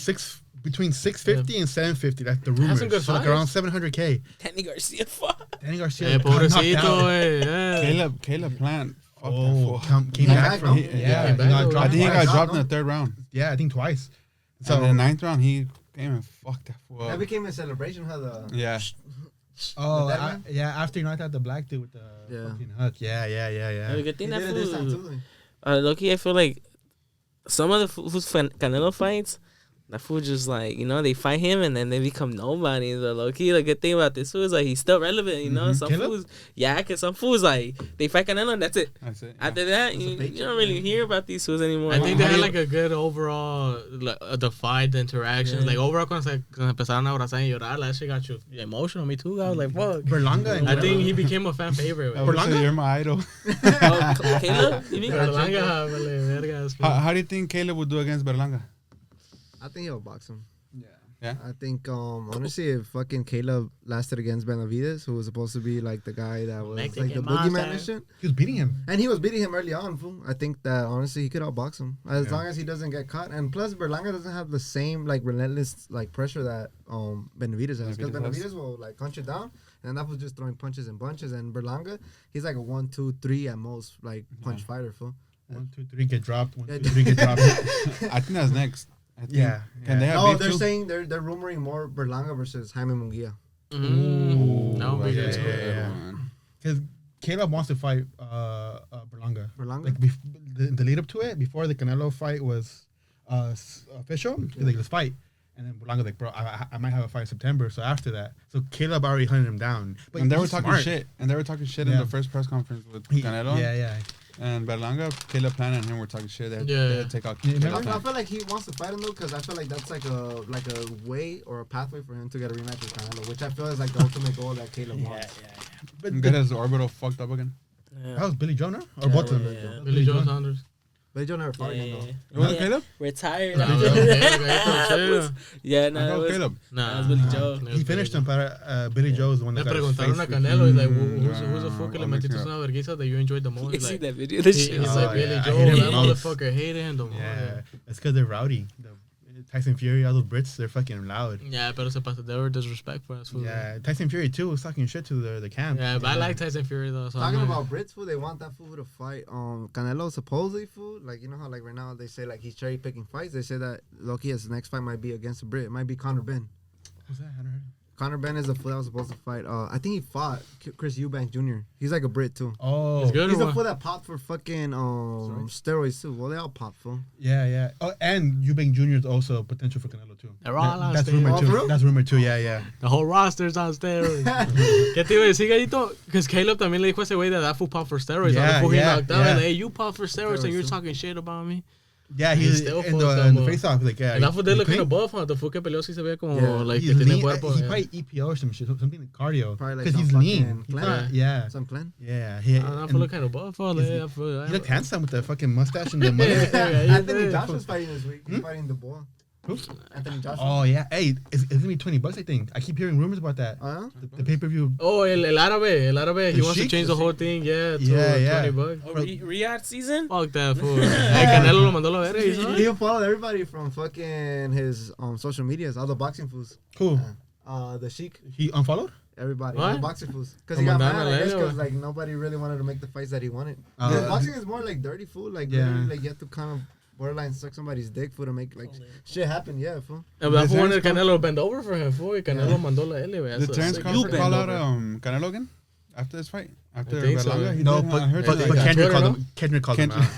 between 650 and 750. That's the rumor. some good So like fights. around 700K. Danny Garcia fuck. Danny Garcia. Hey, got knocked pobrecito, out. wey. Yeah. Caleb Plant. Fuck that Oh, fool. came He back back, from no? yeah. Came back, got though. dropped I think he twice. got dropped in no? the third round. Yeah, I think twice. So in the ninth round, he came and fucked that fool That up. became a celebration. How the Yeah. Oh, With that man? yeah. After you knocked out the black dude with the Yeah. fucking hook. Yeah. The good he thing did that it this time fool. too. Loki, I feel like some of the who's Canelo fights, that fool just like, you know, they fight him and then they become nobody. The Loki, the good thing about this fool is like he's still relevant, you know. Some Caleb? fools, yeah, cause some fools like they fight Canelo and that's it. That's it. Yeah. After that, you don't really hear about these fools anymore. I think they had like a good overall, like, the fight, the interactions. Like overall, cuando empezaron a abrazar y llorar, that shit got you emotional. Me too. I was like, fuck. Berlanga. And I think he became a fan favorite. I wey. would say you're my idol. Oh, Caleb, you mean? Berlanga, vale, vergas. How do you think Caleb would do against Berlanga? I think he'll box him. Yeah. I think honestly, if fucking Caleb lasted against Benavides, who was supposed to be like the guy that was Mexican like the monster. boogeyman and shit, he was beating him. and he was beating him early on. Fool. I think that honestly he could outbox him as long as he doesn't get caught. And plus, Berlanga doesn't have the same like relentless like pressure that Benavides has. Because Benavides will like punch it down, and that was just throwing punches and bunches. And Berlanga, he's like a 1, 2, 3 at most like punch fighter. Fool. 1, 2, 3 get dropped. 1, Yeah. 2, 3 get dropped. I think that's next. I think, Yeah, Can they have No, beef they're too? saying they're rumoring more Berlanga versus Jaime Munguia. That would be yeah, good too. yeah. Because Caleb wants to fight Berlanga. Berlanga? Like the lead up to it, before the Canelo fight was official, he's like, let's fight. And then Berlanga's like, bro, I might have a fight in September. So after that, so Caleb already hunted him down. But And they were he's talking smart. shit. And they were talking shit in Yeah. the first press conference with He- Canelo. Yeah. And Berlanga, Caleb Plant and him were talking shit. They had Yeah. to take out Yeah, Caleb remember? I Plant. feel like he wants to fight him though, because I feel like that's like a way or a pathway for him to get a rematch with Canelo, which I feel is like the ultimate goal that Caleb wants. But And get his orbital fucked up again. Oh, that was Billy Joe, no? Or both of them? yeah. Billy Joe Saunders. But Joe never fought again though. It wasn't Caleb? Retired. Nah, chill. Yeah, I no, thought it it was was Caleb. Nah, That was Billy Joe. He finished him, but Billy Joe is the one Le that got his preguntaron a face Canelo, he's like, Mm, who's the fool que le I'm metiste mixing una vergüenza that you enjoyed the most? You He's see like, that video? This shit. he's Oh, like, Billy yeah, I Joe, hate him that the most. motherfucker hated him the most. Yeah, that's because they're rowdy. Tyson Fury, all those Brits, they're fucking loud. Yeah, pero se pasó. They were disrespectful as fool. Yeah, Tyson Fury too was talking shit to the camp. Yeah, but I like Tyson Fury though. So Talking I'm about Brits, fool, they want that fool to fight Canelo supposedly, fool. Like, you know how like right now they say like he's cherry picking fights. They say that Loki, his next fight might be against a Brit. It might be Conor Ben. Who's that? I don't heard. Conor Ben is the fool that was supposed to fight. I think he fought Chris Eubank Jr. He's like a Brit too. Oh, He's good He's or the what? fool that popped for fucking steroids too. Well, they all pop, fool. yeah. Oh, and Eubank Jr. is also potential for Canelo too. They're all on That's stage. rumor Oh, for too. real? That's rumor too. Yeah. The whole roster's on steroids. ¿Qué te iba a decir, Gallito? Because Caleb también le dijo a ese güey that fool popped for steroids. Yeah, Before he yeah, knocked out, yeah. and hey, you pop for steroids and you're Steroids, talking shit about me. Yeah, He's he's still in fucked the up, face off. Like, yeah. And that fool did he's look kind clean. of buff, huh? The fool que peleó sí se veía como Yeah. like He's que tiene lean. cuerpo. He Yeah. probably EPO or some shit, something like cardio. Probably like Because some he's fucking lean. He's clan. not, yeah. Some clan. Yeah. He, That fool look kind of buff. Oh, he's- yeah, fool. he looked handsome with the fucking mustache and the money. Anthony Joshua's fighting this week. He's fighting the boy. Who? Anthony Joshua. Oh, yeah. Hey, it's gonna be $20, I think. I keep hearing rumors about that. The pay-per-view. Oh, el árabe. He The wants to Sheik? change the whole thing. Yeah, to Yeah. $20. Oh, Riyadh season? Fuck that fool. Hey, Canelo lo mandó la verga. You saw it? He followed everybody from fucking his social medias, all the boxing fools. Who? The Sheik, He unfollowed? everybody, all the What? boxing fools. Because Oh, he got Mandana mad, I guess, Lelo. because like nobody really wanted to make the fights that he wanted. Uh, Because boxing is more like dirty fool, like Yeah. literally, like you have to kind of borderline suck somebody's dick for to make like shit happen. Yeah, fool. And that fool wanted Terrence Canelo bend over for him, fool. Y Canelo mandó la L, güey. Did That's Terrence sick. Crawford bend call out over. Canelo again after this fight? After think so, Berlanga? yeah. He No, did, but, I heard but, that. but Yeah. Kendrick Twitter, called him. Kendrick called him out.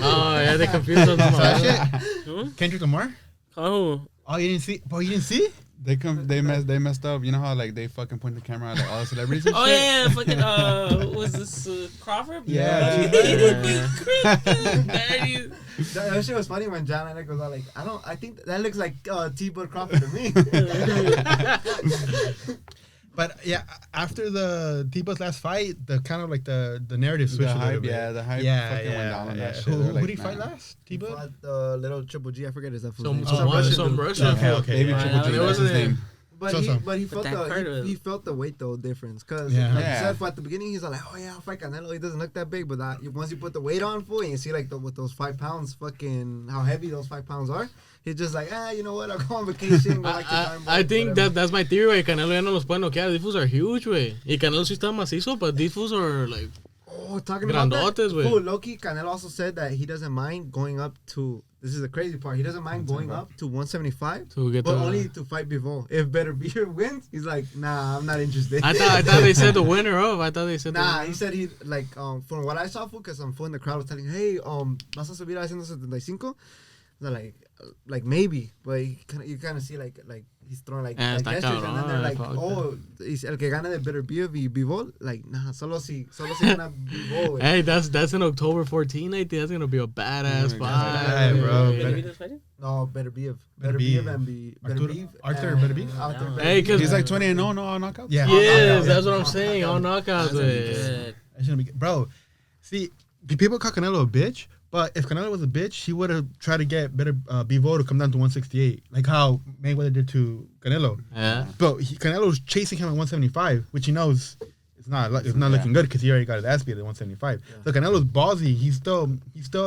Oh, yeah, they confused us. Kendrick Lamar? Oh, Oh, you didn't see? Bro, you didn't see? They messed up. You know how like they fucking point the camera at like, all the celebrities and oh shit? yeah, fucking what was this Crawford? Yeah, Dirty. That shit was funny when John Lennox was all like, I think that looks like T-Bud Crawford to me. But yeah, after the T-Buzz last fight, the kind of like the narrative The switched a little hype, bit. yeah, the hype Yeah, fucking went yeah, down on yeah. that shit. Who They're like, did he fight nah. last? He T-Buzz? fought the little Triple G. I forget his name. Some Russian Okay, fool. okay. Baby yeah. Triple G, It that's his wasn't- name. But So. he felt that card he was- felt the weight though difference because Yeah. like Yeah. you said, at the beginning he's like, oh yeah, I'll fight Canelo. He doesn't look that big, but once you put the weight on for and you see like with those 5 pounds, fucking how heavy those 5 pounds are, he's just like, you know what? I'll go on vacation. Go like to I think whatever. that's my theory, güey. Canelo ya no los puede noquear. These fools are huge, güey. Y Canelo sí está macizo, but these fools are like... Oh, talking about that. Grandotes, güey. Cool, Loki. Canelo also said that he doesn't mind going up to. This is the crazy part. He doesn't mind going up to 175, To get but the- only to fight Bivol. If Better Beer wins, he's like, nah, I'm not interested. I thought they said the winner of. I thought they said Nah, the he said he like from what I saw, because some fool in the crowd was telling, hey, vas a subir a 175. So like maybe, but you kind of see like he's throwing like está gestures, and then they're cabrón, like, fuck oh, es el que gane de Better Beer y Bivol, like nah, solo si gana Bivol. güey. Hey, that's in October 14, I think. That's going to be a badass Oh my fight. God. Yeah, bro. güey. No, Better Beer, Better Better Beer Beef. and be Better Arturo- Beef. Arthur and Better Beef? Arthur Better Hey, Beef. 'cause- He's like 20-0, no knockouts. Yeah. Yes, Yeah. that's what I'm saying. All knockouts, güey. Good. That shouldn't be, bro. See, people call Canelo a bitch, but if Canelo was a bitch, he would have tried to get better Bivol to come down to 168, like how Mayweather did to Canelo. Yeah. But Canelo's chasing him at 175, which he knows it's not looking good because he already got his ass beat at 175. So Canelo's ballsy. He's still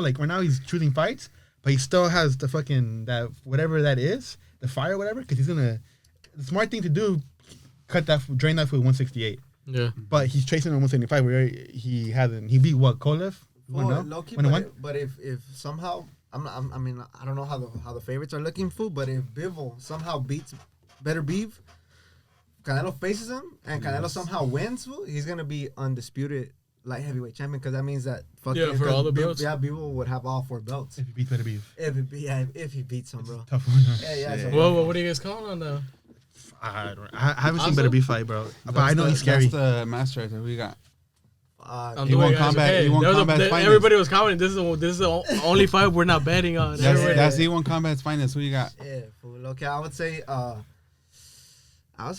like right now he's choosing fights, but he still has the fucking that whatever that is, the fire, whatever. Because he's gonna the smart thing to do, drain that for 168. Yeah. But he's chasing him 175 where he beat what Kolev. Oh, low-key, 1-1? but if somehow I mean I don't know how the favorites are looking for, but if Bivol somehow beats Better Beef, Canelo faces him and Canelo somehow wins, fool, he's gonna be undisputed light heavyweight champion, because that means that fucking Yeah, for all the belts. Yeah, Bivol would have all 4 belts If he beats Better Beef. if he beats him, bro. Tough one. Yeah. So Well, what are you guys calling on, though? I haven't seen Also- Better Beef fight, bro. But I know he's scary. That's the master that we got. I'm He doing won guys, combat- okay. he won There was combat finals. everybody was commenting. This is the only fight we're not betting on. Everybody- That's E1 Combat's finest. Who you got? yeah, fool. Okay, I would say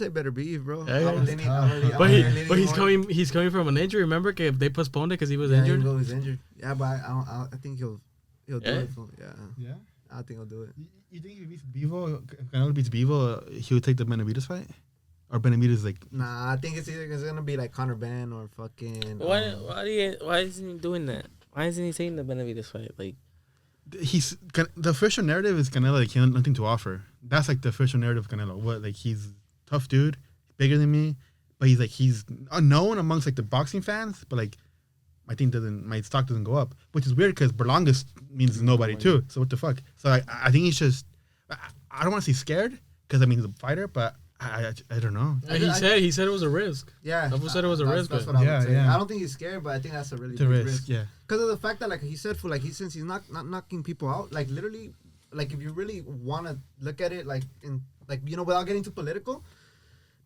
Better Beef, bro. Yeah, I'm leaning- tough. I'm really- But I'm leaning he's coming from an injury. Remember, they postponed it because he was Yeah, injured. even though he's injured. Yeah, but I think he'll do Yeah? it. Fool. Yeah, Yeah. I think he'll do it. You think if he beats Bevo, Canelo beats Bevo, he would take the Benavides fight? Or Benavides like Nah, I think it's gonna be like Conor Ben or fucking. Why isn't he doing that? Why isn't he saying the Benavides fight? Like, the official narrative is Canelo like he has nothing to offer. That's like the official narrative of Canelo. What like he's tough dude, bigger than me, but he's unknown amongst like the boxing fans. But like my stock doesn't go up, which is weird because Berlanga means nobody too. So what the fuck? So I think he's just I don't want to say scared because I mean he's a fighter, but I don't know. He said it was a risk. Yeah, That fool said it was a risk, That's but- what I Yeah, would say. yeah. I don't think he's scared, but I think that's a really It's a big risk, yeah. Because of the fact that, like he said, since he's not knocking people out, like literally, like if you really want to look at it, like without getting too political,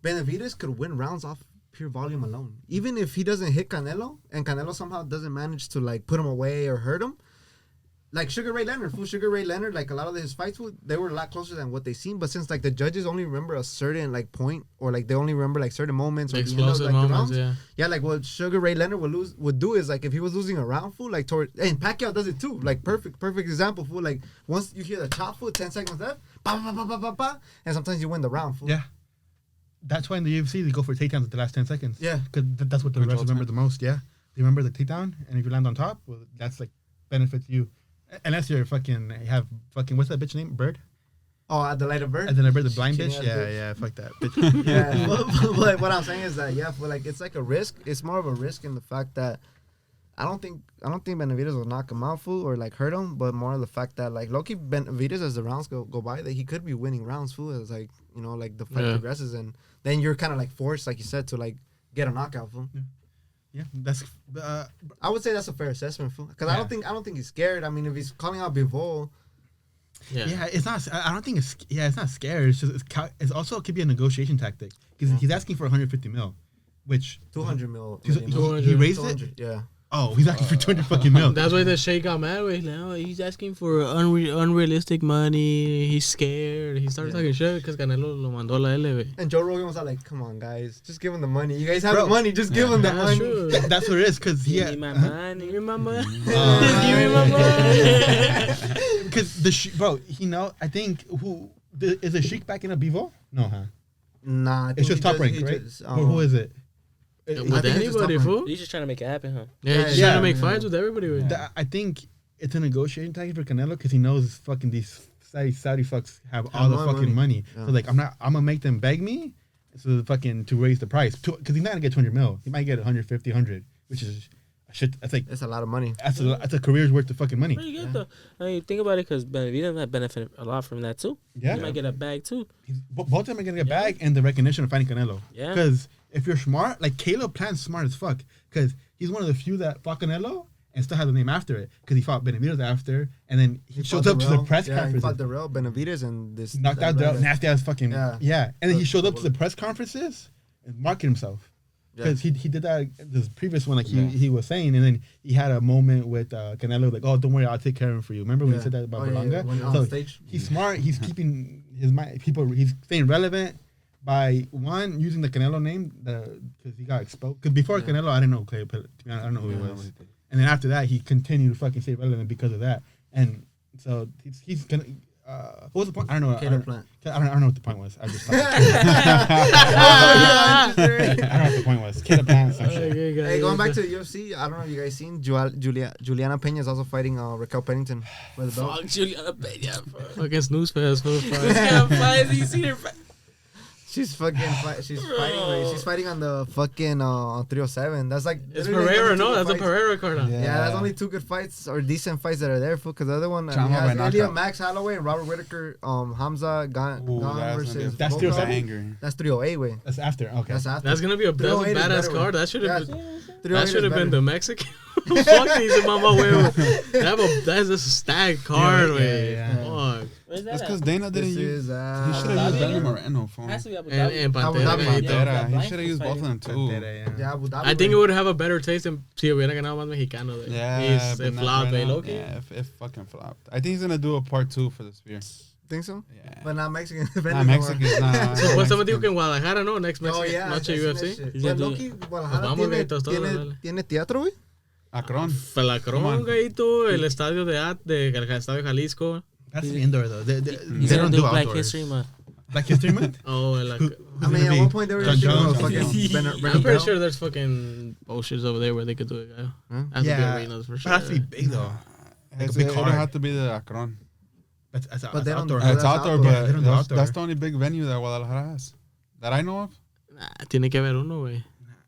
Benavides could win rounds off pure volume alone. Even if he doesn't hit Canelo and Canelo somehow doesn't manage to like put him away or hurt him, like Sugar Ray Leonard, Sugar Ray Leonard, like a lot of his fights, they were a lot closer than what they seemed. But since like the judges only remember a certain like point, or like they only remember like certain moments, or Explosive the end of, like, moments, the rounds, yeah. like what Sugar Ray Leonard would do is like if he was losing a round, fool, like and Pacquiao does it too, like perfect example, fool. Like once you hear the chop, fool, 10 seconds left, bah, bah, bah, bah, bah, bah, and sometimes you win the round, fool. Yeah. That's why in the UFC they go for takedowns at the last 10 seconds. Yeah. Because that's what the refs remember the most. Yeah. They remember the takedown, and if you land on top, well, that's like benefits you. Unless you're what's that bitch name? Bird? Oh, Adelaida Bird. Adelaida Bird, the blind bitch. Bitch. Yeah, fuck that bitch. Yeah, but what I'm saying is that but like it's like a risk. It's more of a risk in the fact that I don't think Benavidez will knock him out, fool, or like hurt him, but more of the fact that like Loki Benavidez, as the rounds go by, that he could be winning rounds, fool, as like like the fight progresses, and then you're kind of like forced, like you said, to like get a knockout, fool. Yeah, that's. I would say that's a fair assessment, fool, because I don't think he's scared. I mean, if he's calling out Bivol. Yeah, it's not. I don't think it's. Yeah, it's not scared. It's just. It's also could be a negotiation tactic because he's asking for 150 mil, which 200 mil. He raised it. Yeah. Oh, he's asking for 200 fucking mil. That's why the Sheikh got mad. He's like, oh, he's asking for unrealistic money. He's scared. He started talking shit because Canelo lo mandó la L, güey. And Joe Rogan was like, come on, guys. Just give him the money. You guys have the money. Just give him the money. True. That's what it is because Give me my money. Give me my money. Give me my money. Because I think is the Sheik back in a Bivol? No, huh? Nah. It's just top rank, right? Or who is it? With anybody, fool. He's just trying to make it happen, huh? Yeah, he's just trying to make fights with everybody. I think it's a negotiating tactic for Canelo because he knows fucking these Saudi fucks have all the fucking money. So like, I'm gonna make them beg me, so fucking to raise the price because he's not gonna get 200 mil. He might get 150, 100, which is shit. That's like it's a lot of money. That's a career's worth of fucking money. What you get though? I mean, think about it, because Benavidez might benefit a lot from that too. Yeah, he might get a bag too. Both of them are gonna get a bag and the recognition of fighting Canelo. Yeah, because if you're smart, like Caleb Plant's smart as fuck, because he's one of the few that fought Canelo and still has the name after it, because he fought Benavidez after, and then he showed up to the press conference. He fought Darrell Benavidez and this knocked out Darrell, nasty ass fucking and then he showed up to the press conferences and marketed himself. Because he did that this previous one, like he was saying, and then he had a moment with Canelo, like, oh, don't worry, I'll take care of him for you. Remember when he said that about Berlanga? So he's smart. He's keeping his mind. He's staying relevant by one using the Canelo name because he got exposed. Because before Canelo, I didn't know Clay, but I don't know who he was. And then after that, he continued to fucking stay relevant because of that. And so he's gonna. What was the point? I don't know. I don't know what the point was. I just. I don't know what the point was. Caleb Plant. Some shit. Hey, going back to the UFC, I don't know if you guys seen Juliana Pena is also fighting Raquel Pennington for the belt. Fuck Juliana Pena, bro. Fucking snooze fest. This guy fights. You see her fight. She's fucking she's fighting. She's fighting on the fucking 307. That's like it's Pereira, no? That's a Pereira card. Yeah, that's only two good fights or decent fights that are there, fool. Because the other one has Ilya Max Holloway and Robert Whitaker, Hamza Gane versus. That's 307. That's 308, way. That's after. Okay. That's gonna be a badass card. That should have been. That should have been the Mexican. Fuck these mama way. That's a stacked card, way. Fuck. That's because Dana didn't use. He should have used Benny Moreno phone. Has to be Abu Dhabi. And Pantera. He should have used both of them too. Yeah, Abu Dhabi. I think it would have a better taste si hubiera ganado más mexicano. Yeah, it flopped, Loki. Yeah, it fucking flopped. I think he's gonna do a part 2 for the Spear. Think so? Yeah. But not Mexican. Not Mexican. Nah. So what's somebody who can Guadalajara, no? Next Mexican. Oh, yeah. Noche UFC. But Loki, Guadalajara tiene teatro, güey. Akron. Felacrón, gayito, el estadio de Estadio Jalisco. That's the indoor though. They don't do Black outdoors. History Month. Black History Month? Oh, I mean, at one point they were just I'm pretty sure there's fucking bullshits over there where they could do it. Has to be arenas for sure. It has to be big though. Like a big car. It have to be the Akron. But they don't. It's outdoor, but that's the only big venue that Guadalajara has that I know of. Nah, tiene que haber uno, güey.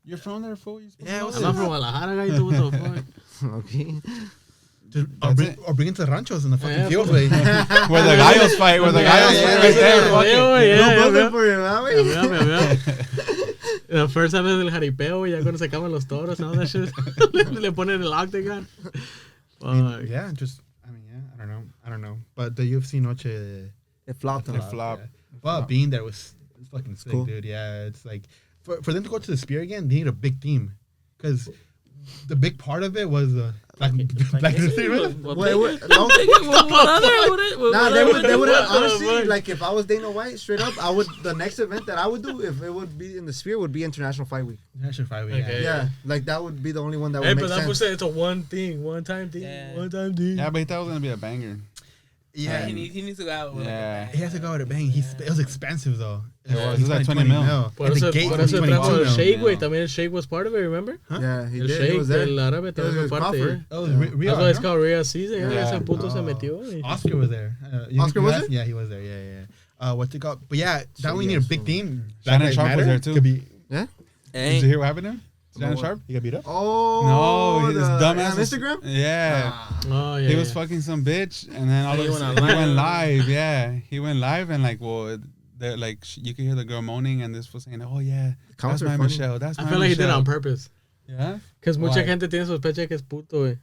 You're from there, fool. Yeah, I'm not from Guadalajara, gayito. What the fuck? Okay. Or bring it to the ranchos in the fucking field, way. Where the gallos fight, right there. The first time es el jaripeo, ya cuando se acaban los toros, and all that shit. Le ponen el octagon. Yeah, I don't know. But the UFC Noche, it flopped. Yeah. But being there was fucking sick, cool. Dude. Yeah, it's like for them to go to the Spear again, they need a big team, because the big part of it was Black History Month. No, Nah, they would honestly like if I was Dana White, straight up, I would the next event that I would do if it would be in the Sphere would be International Fight Week. National Fight Week. Okay. Yeah, like that would be the only one that would Hey, make but that sense. was it's a one time thing. Yeah. One time thing. Yeah, but he thought it was gonna be a banger. Yeah. He needs to go out. Yeah. He has to go with a bang. It was expensive though. It was. He It was like spent 20 mil. Por And the eso, gate por was eso 22 trajo el mil. Shake, güey. Yeah. También el Shake was part of it, remember? Yeah, he El did. He Shake was there. del árabe It was también fue with parte. Crawford. Oh, it was That's Rio. why it's ¿no? called Real Season. Yeah, Yeah. ese puto se metió. Y- Oscar was there. Oscar was there? Yeah, he was there. Yeah. What's it called? But yeah, that we need a big team. Shannon Black Lives Sharp was Matter there, too. Could be. Did you hear what happened to him? Shannon Sharp? He got beat up. Oh, No, his the- dumbass on was- Instagram. Yeah. Oh, yeah. He was fucking some bitch, and then all He of a went sudden he online. went live. Yeah, he went live, and like, well, like you could hear the girl moaning, and this was saying, "Oh yeah, that's Comments my are funny. Michelle. That's I my feel like he did it Michelle." on purpose. Yeah, Because mucha Why? gente tiene sospecha que es puto, güey.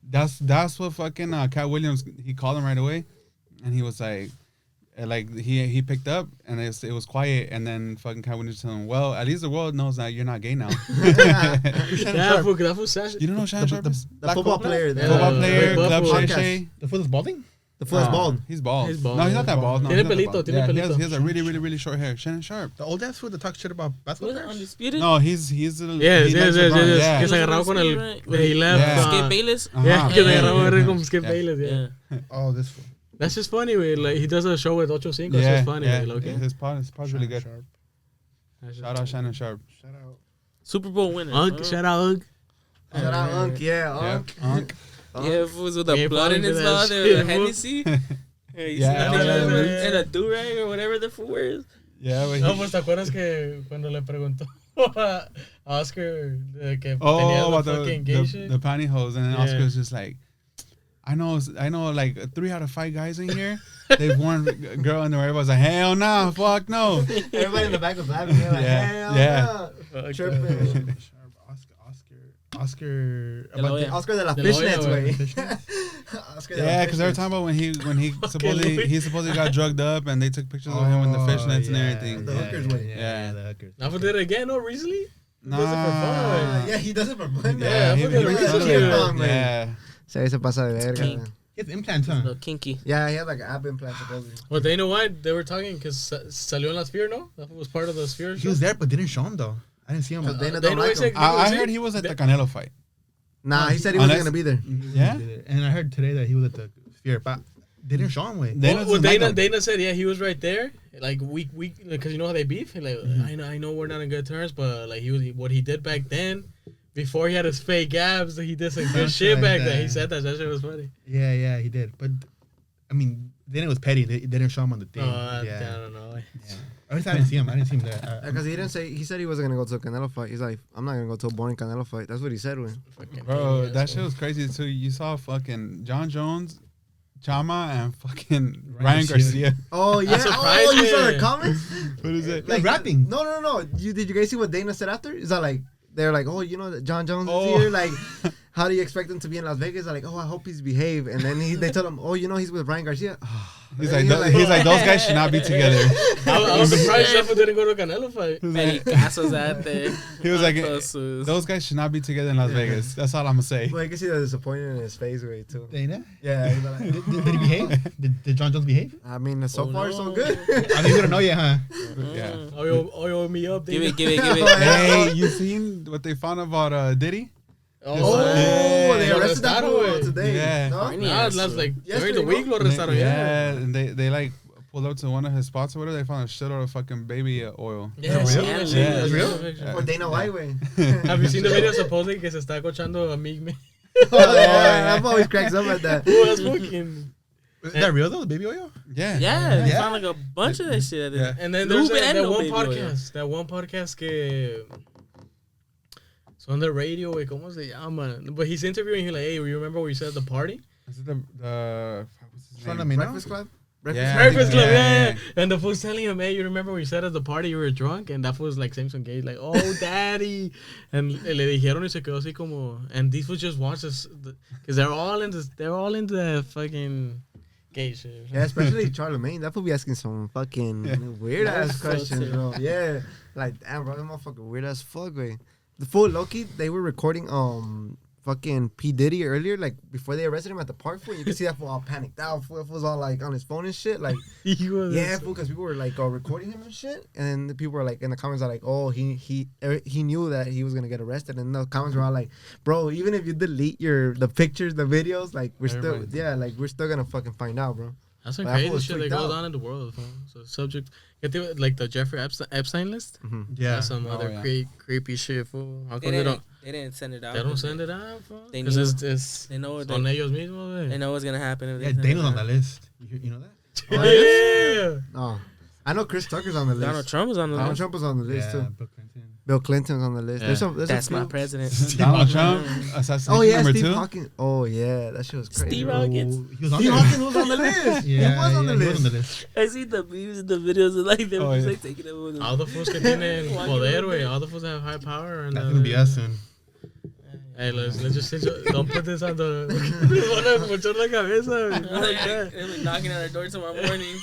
that's what fucking Cat Williams. He called him right away, and he was like he picked up, and it was quiet, and then fucking Cat Williams told him, "Well, at least the world knows that you're not gay now." Yeah, that was Sash. You don't know Shannon Sharp? is? The football player. Yeah. Football Yeah. player, Big Club buffalo. Shay Podcast. Shay. The foot is balding. The foot is bald. He's bald. He's bald. No, he's not that bald. No, Tiene he's not that pelito, bald. tiene Yeah, pelito. he has a really, really, really short hair. Shannon Sharp. The old ass foot that talks shit about basketball Was it players. undisputed? No, he's the Yes, he yes, likes yes, LeBron, yes. yeah. Que se agarró con el... He left. Yeah. Skip Bayless. Yeah, Ajá. que se Yeah. agarró a ver con Skip Bayless, yeah. Yeah. Oh, this foot. That's just funny, güey. Like, he does a show with 8-5. It's Yeah, just funny, yeah. güey. Okay. His pod's really good. Sharp. Shout out Shannon Sharp. Shout out. Super Bowl winner. Unk, shout out Unk. Shout out Unk. Yeah, Yeah. Unk. Unk. Yeah, if it was with the Yeah, blood in falling his for that mouth shit, and a fool. Hennessy. Yeah, you Yeah, see that yeah, nigga yeah. and a do-rag or whatever the fool wears. Yeah, but No, he, pues te acuerdas que cuando le preguntó a Oscar que tenía oh, the about fucking gay the shit? pantyhose, and then Yeah. Oscar's just like, I know, like 3 out of 5 guys in here, they've worn girl underwear. Everybody's like, hell no, fuck no. Everybody in the back was laughing. They're like, Yeah, hell yeah. no. Tripping. Oscar. De la About olla. the Oscar de la De la olla, fishnets, güey. güey. Oscar de la Yeah, because they were fishnets. talking about when he Louis. supposedly got drugged up, and they took pictures of him with the fishnets and everything. The hookers way. Yeah. The hookers. Now for did it again, no, recently? Nah. does it for fun, Yeah, he does it for fun. Yeah, I he forget makes it fun of recently, it. Wrong, man. Yeah. Se se pasa de verga. King. man. He has implants, huh? No, kinky. Yeah, he had like an ab implant supposedly. Well, they know why they were talking because salió en la Sphere, no? That was part of the Sphere. He was there, but didn't show him though. I didn't see him. Because Dana they don't know like he said- him. I Was heard he? he was at the Canelo fight. Nah, he said he wasn't Unless- gonna be there. Yeah? And I heard today that he was at the Sphere, but they didn't show him. Wait. Dana Well, doesn't like him. Dana said, yeah, he was right there, like week, because you know how they beef. Like, I know we're not in good terms, but like what he did back then, before he had his fake abs, he did some good shit like back that. then. He said that shit was funny. Yeah, he did. But I mean, Dana was petty. They didn't show him on the thing. I yeah. don't know. At least I didn't see him. I didn't see him there. Because he didn't say, he said he wasn't gonna go to a Canelo fight. He's like, I'm not gonna go to a boring Canelo fight. That's what he said, man. Bro, that shit was crazy too. You saw fucking John Jones, Chama, and fucking Ryan Garcia. Oh, yeah. surprised Oh, you saw me. the comments? What is it? Like rapping. No. Did you guys see what Dana said after? Is that like, they're like, oh, you know that John Jones Oh. is here? Like, how do you expect him to be in Las Vegas? They're like, oh, I hope he's behaved. And then they tell him, oh, you know, he's with Ryan Garcia. He's like, those guys should not be together. I was surprised Sheffield didn't go to a Canelo fight. Pericasos out there. He was like, Entonces, those guys should not be together in Las Vegas. That's all I'm gonna say. Well, you can see the disappointment in his face, way too. Dana? Yeah, he's like, Did he behave? Did John Jones behave? I mean, so Oh, far, no. so good. I mean, we don't know yet, huh? Yeah. Oh, me up, give Dana. it. Hey, you seen what they found about Diddy? Oh, Yeah. they Lo arrested that arrestaron, fool güey. today. Yeah. No? Nah, that's like during the Yesterday, week lo arrestaron. Yeah, and they like pulled up to one of his spots or whatever. They found a shitload of fucking baby oil. Yeah, Is that sí, real? sí, Yeah. sí, That's real? sí, sí. Or Dana White, way. Have you seen the video supposedly que se está cochando a Meek Mill? Oh, yeah, I've always cracks up at that. Who was fucking? Is that real though? The baby oil? Yeah. Yeah, they Yeah. found like a bunch of that shit. Yeah. And then there's Lube and that no one baby oil. podcast. That one podcast que son the radio, güey. ¿Cómo se llama? But he's interviewing. He's like, hey, you remember what you said at the party? Is it the what's his Trying to name? me know. Breakfast Club? Yeah. Breakfast Club, yeah. yeah. And the fool's telling him, hey, you remember what you said at the party? You were drunk. And that fool's like, Samson Gay, like, oh, daddy. And le dijeron y se quedó así como. And these fools just watch this. Because they're all into the fucking gay shit. Yeah, especially Charlemagne. That fool be asking some fucking weird ass That's so questions, sick. bro. Yeah. Like, damn, bro, that motherfucker weird as fuck, way. The full Loki, they were recording fucking P Diddy earlier, like before they arrested him at the park. Fool, you can see that fool all panicked out. Fool was all like on his phone and shit. Like yeah, fool, because people were like recording him and shit, and then the people were like in the comments are like, oh, he knew that he was gonna get arrested, and the comments were all like, bro, even if you delete the pictures, the videos, like we're still gonna fucking find out, bro. That's some Like, crazy shit that goes out. on in the world. So subject, like the Jeffrey Epstein list. Yeah. That's some other creepy shit. Fool. How come They didn't send it out. They don't send it out. They Because knew. it's They know what on ellos mismos. They know what's gonna happen. If Yeah, they send Daniel's it on out. that list. You know that? Yeah. Oh, I know Chris Tucker's on the list. Donald Trump was on the Donald list. Trump was on the list too. Bill Clinton. Bill Clinton's on the list. Yeah. There's That's a my few. president. Donald Trump, assassination Oh yeah, number Steve 2. Hawkins. Oh yeah, that shit was crazy. Steve bro. Hawkins. He was on Steve there. Hawkins was on the list. Yeah, he was on the he was list. on the list. I see the memes and the videos of like them Oh, just yeah. like taking them with them. All the fools que tienen poder, güey. All the fools that have high power. And That's gonna be us soon. Hey, let's just don't put this on the. Van a mochar la cabeza. güey. They'll be knocking at our door tomorrow morning.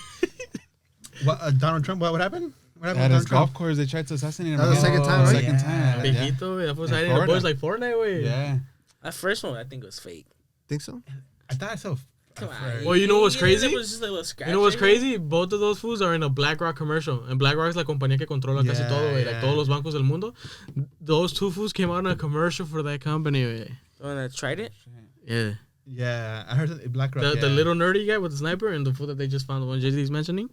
What? Donald Trump? What happened? What happened? At with his Donald golf Trump? course, they tried to assassinate him. That was the again. second time, right? Second time. Yeah. Viejito, güey. That was In hiding in the Florida. boys like Fortnite, güey. Yeah. That first one, I think was fake. Think so? I thought I saw. Come on. Well, you know what's crazy? It was just like a little scratch. You know what's right here. crazy? Both of those fools are in a BlackRock commercial. And BlackRock is la compañía que controla casi Yeah, todo, güey. yeah. Like todos los bancos del mundo. Those two fools came out in a commercial for that company, güey. The one that tried it? Yeah. Yeah, I heard that BlackRock. The yeah. little nerdy guy with the sniper and the fool that they just found, the one JD's mentioning.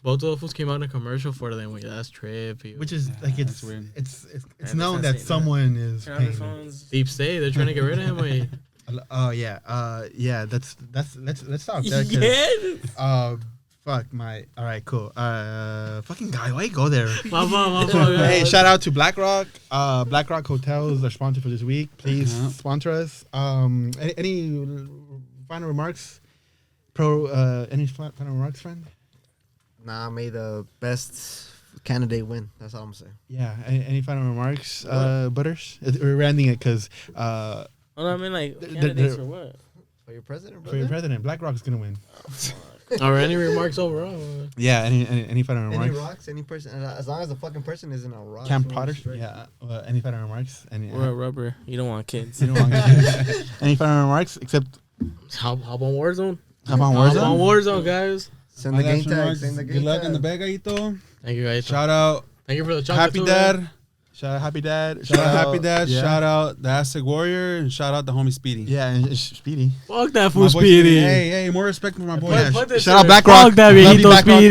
Both of those fools came out in a commercial for them, güey. That's trippy. Which is like that's it's weird. it's Yeah, known that's that not someone is Turn on their paying. them. phones. Deep state. They're trying to get rid of him, güey. Oh yeah, yeah. That's let's stop there. 'Cause, Yeah. fuck my. All right, cool. Fucking guy, why you go there? My Hey, shout out to BlackRock. BlackRock Hotels are sponsored for this week. Please Yeah. sponsor us. Any final remarks? Any final remarks, friend? Nah, may the best candidate win. That's all I'm saying. Yeah. Any final remarks, Butters? We're ending it because Oh, no, I mean, like, The- candidates the- for what? For your president, for your brother? president, BlackRock's gonna win. Or any remarks overall? Yeah. Any final Any remarks? rocks? Any person? As long as the fucking person isn't a rock. Cam we're Potter. straight. Yeah. Any final remarks? Any? We're a rubber. You don't want kids. You don't want any final remarks except Hop on Warzone. how about Hop Warzone? on Warzone, guys. Send My the game last tag. remarks, Send the game Good luck tag. in the bag, Aito. Thank you, guys. Shout out Thank you for the chocolate. Happy too, Dad. man. Shout out Happy Dad. Shout out Happy Dad. Yeah. Shout out the Aztec Warrior. And shout out the homie Speedy. Yeah, and Speedy. Fuck that My fool, boy Speedy. Hey, more respect for my boy. Put this Shout out shit- BlackRock. Fuck that Love you, viejito BlackRock. Speedy.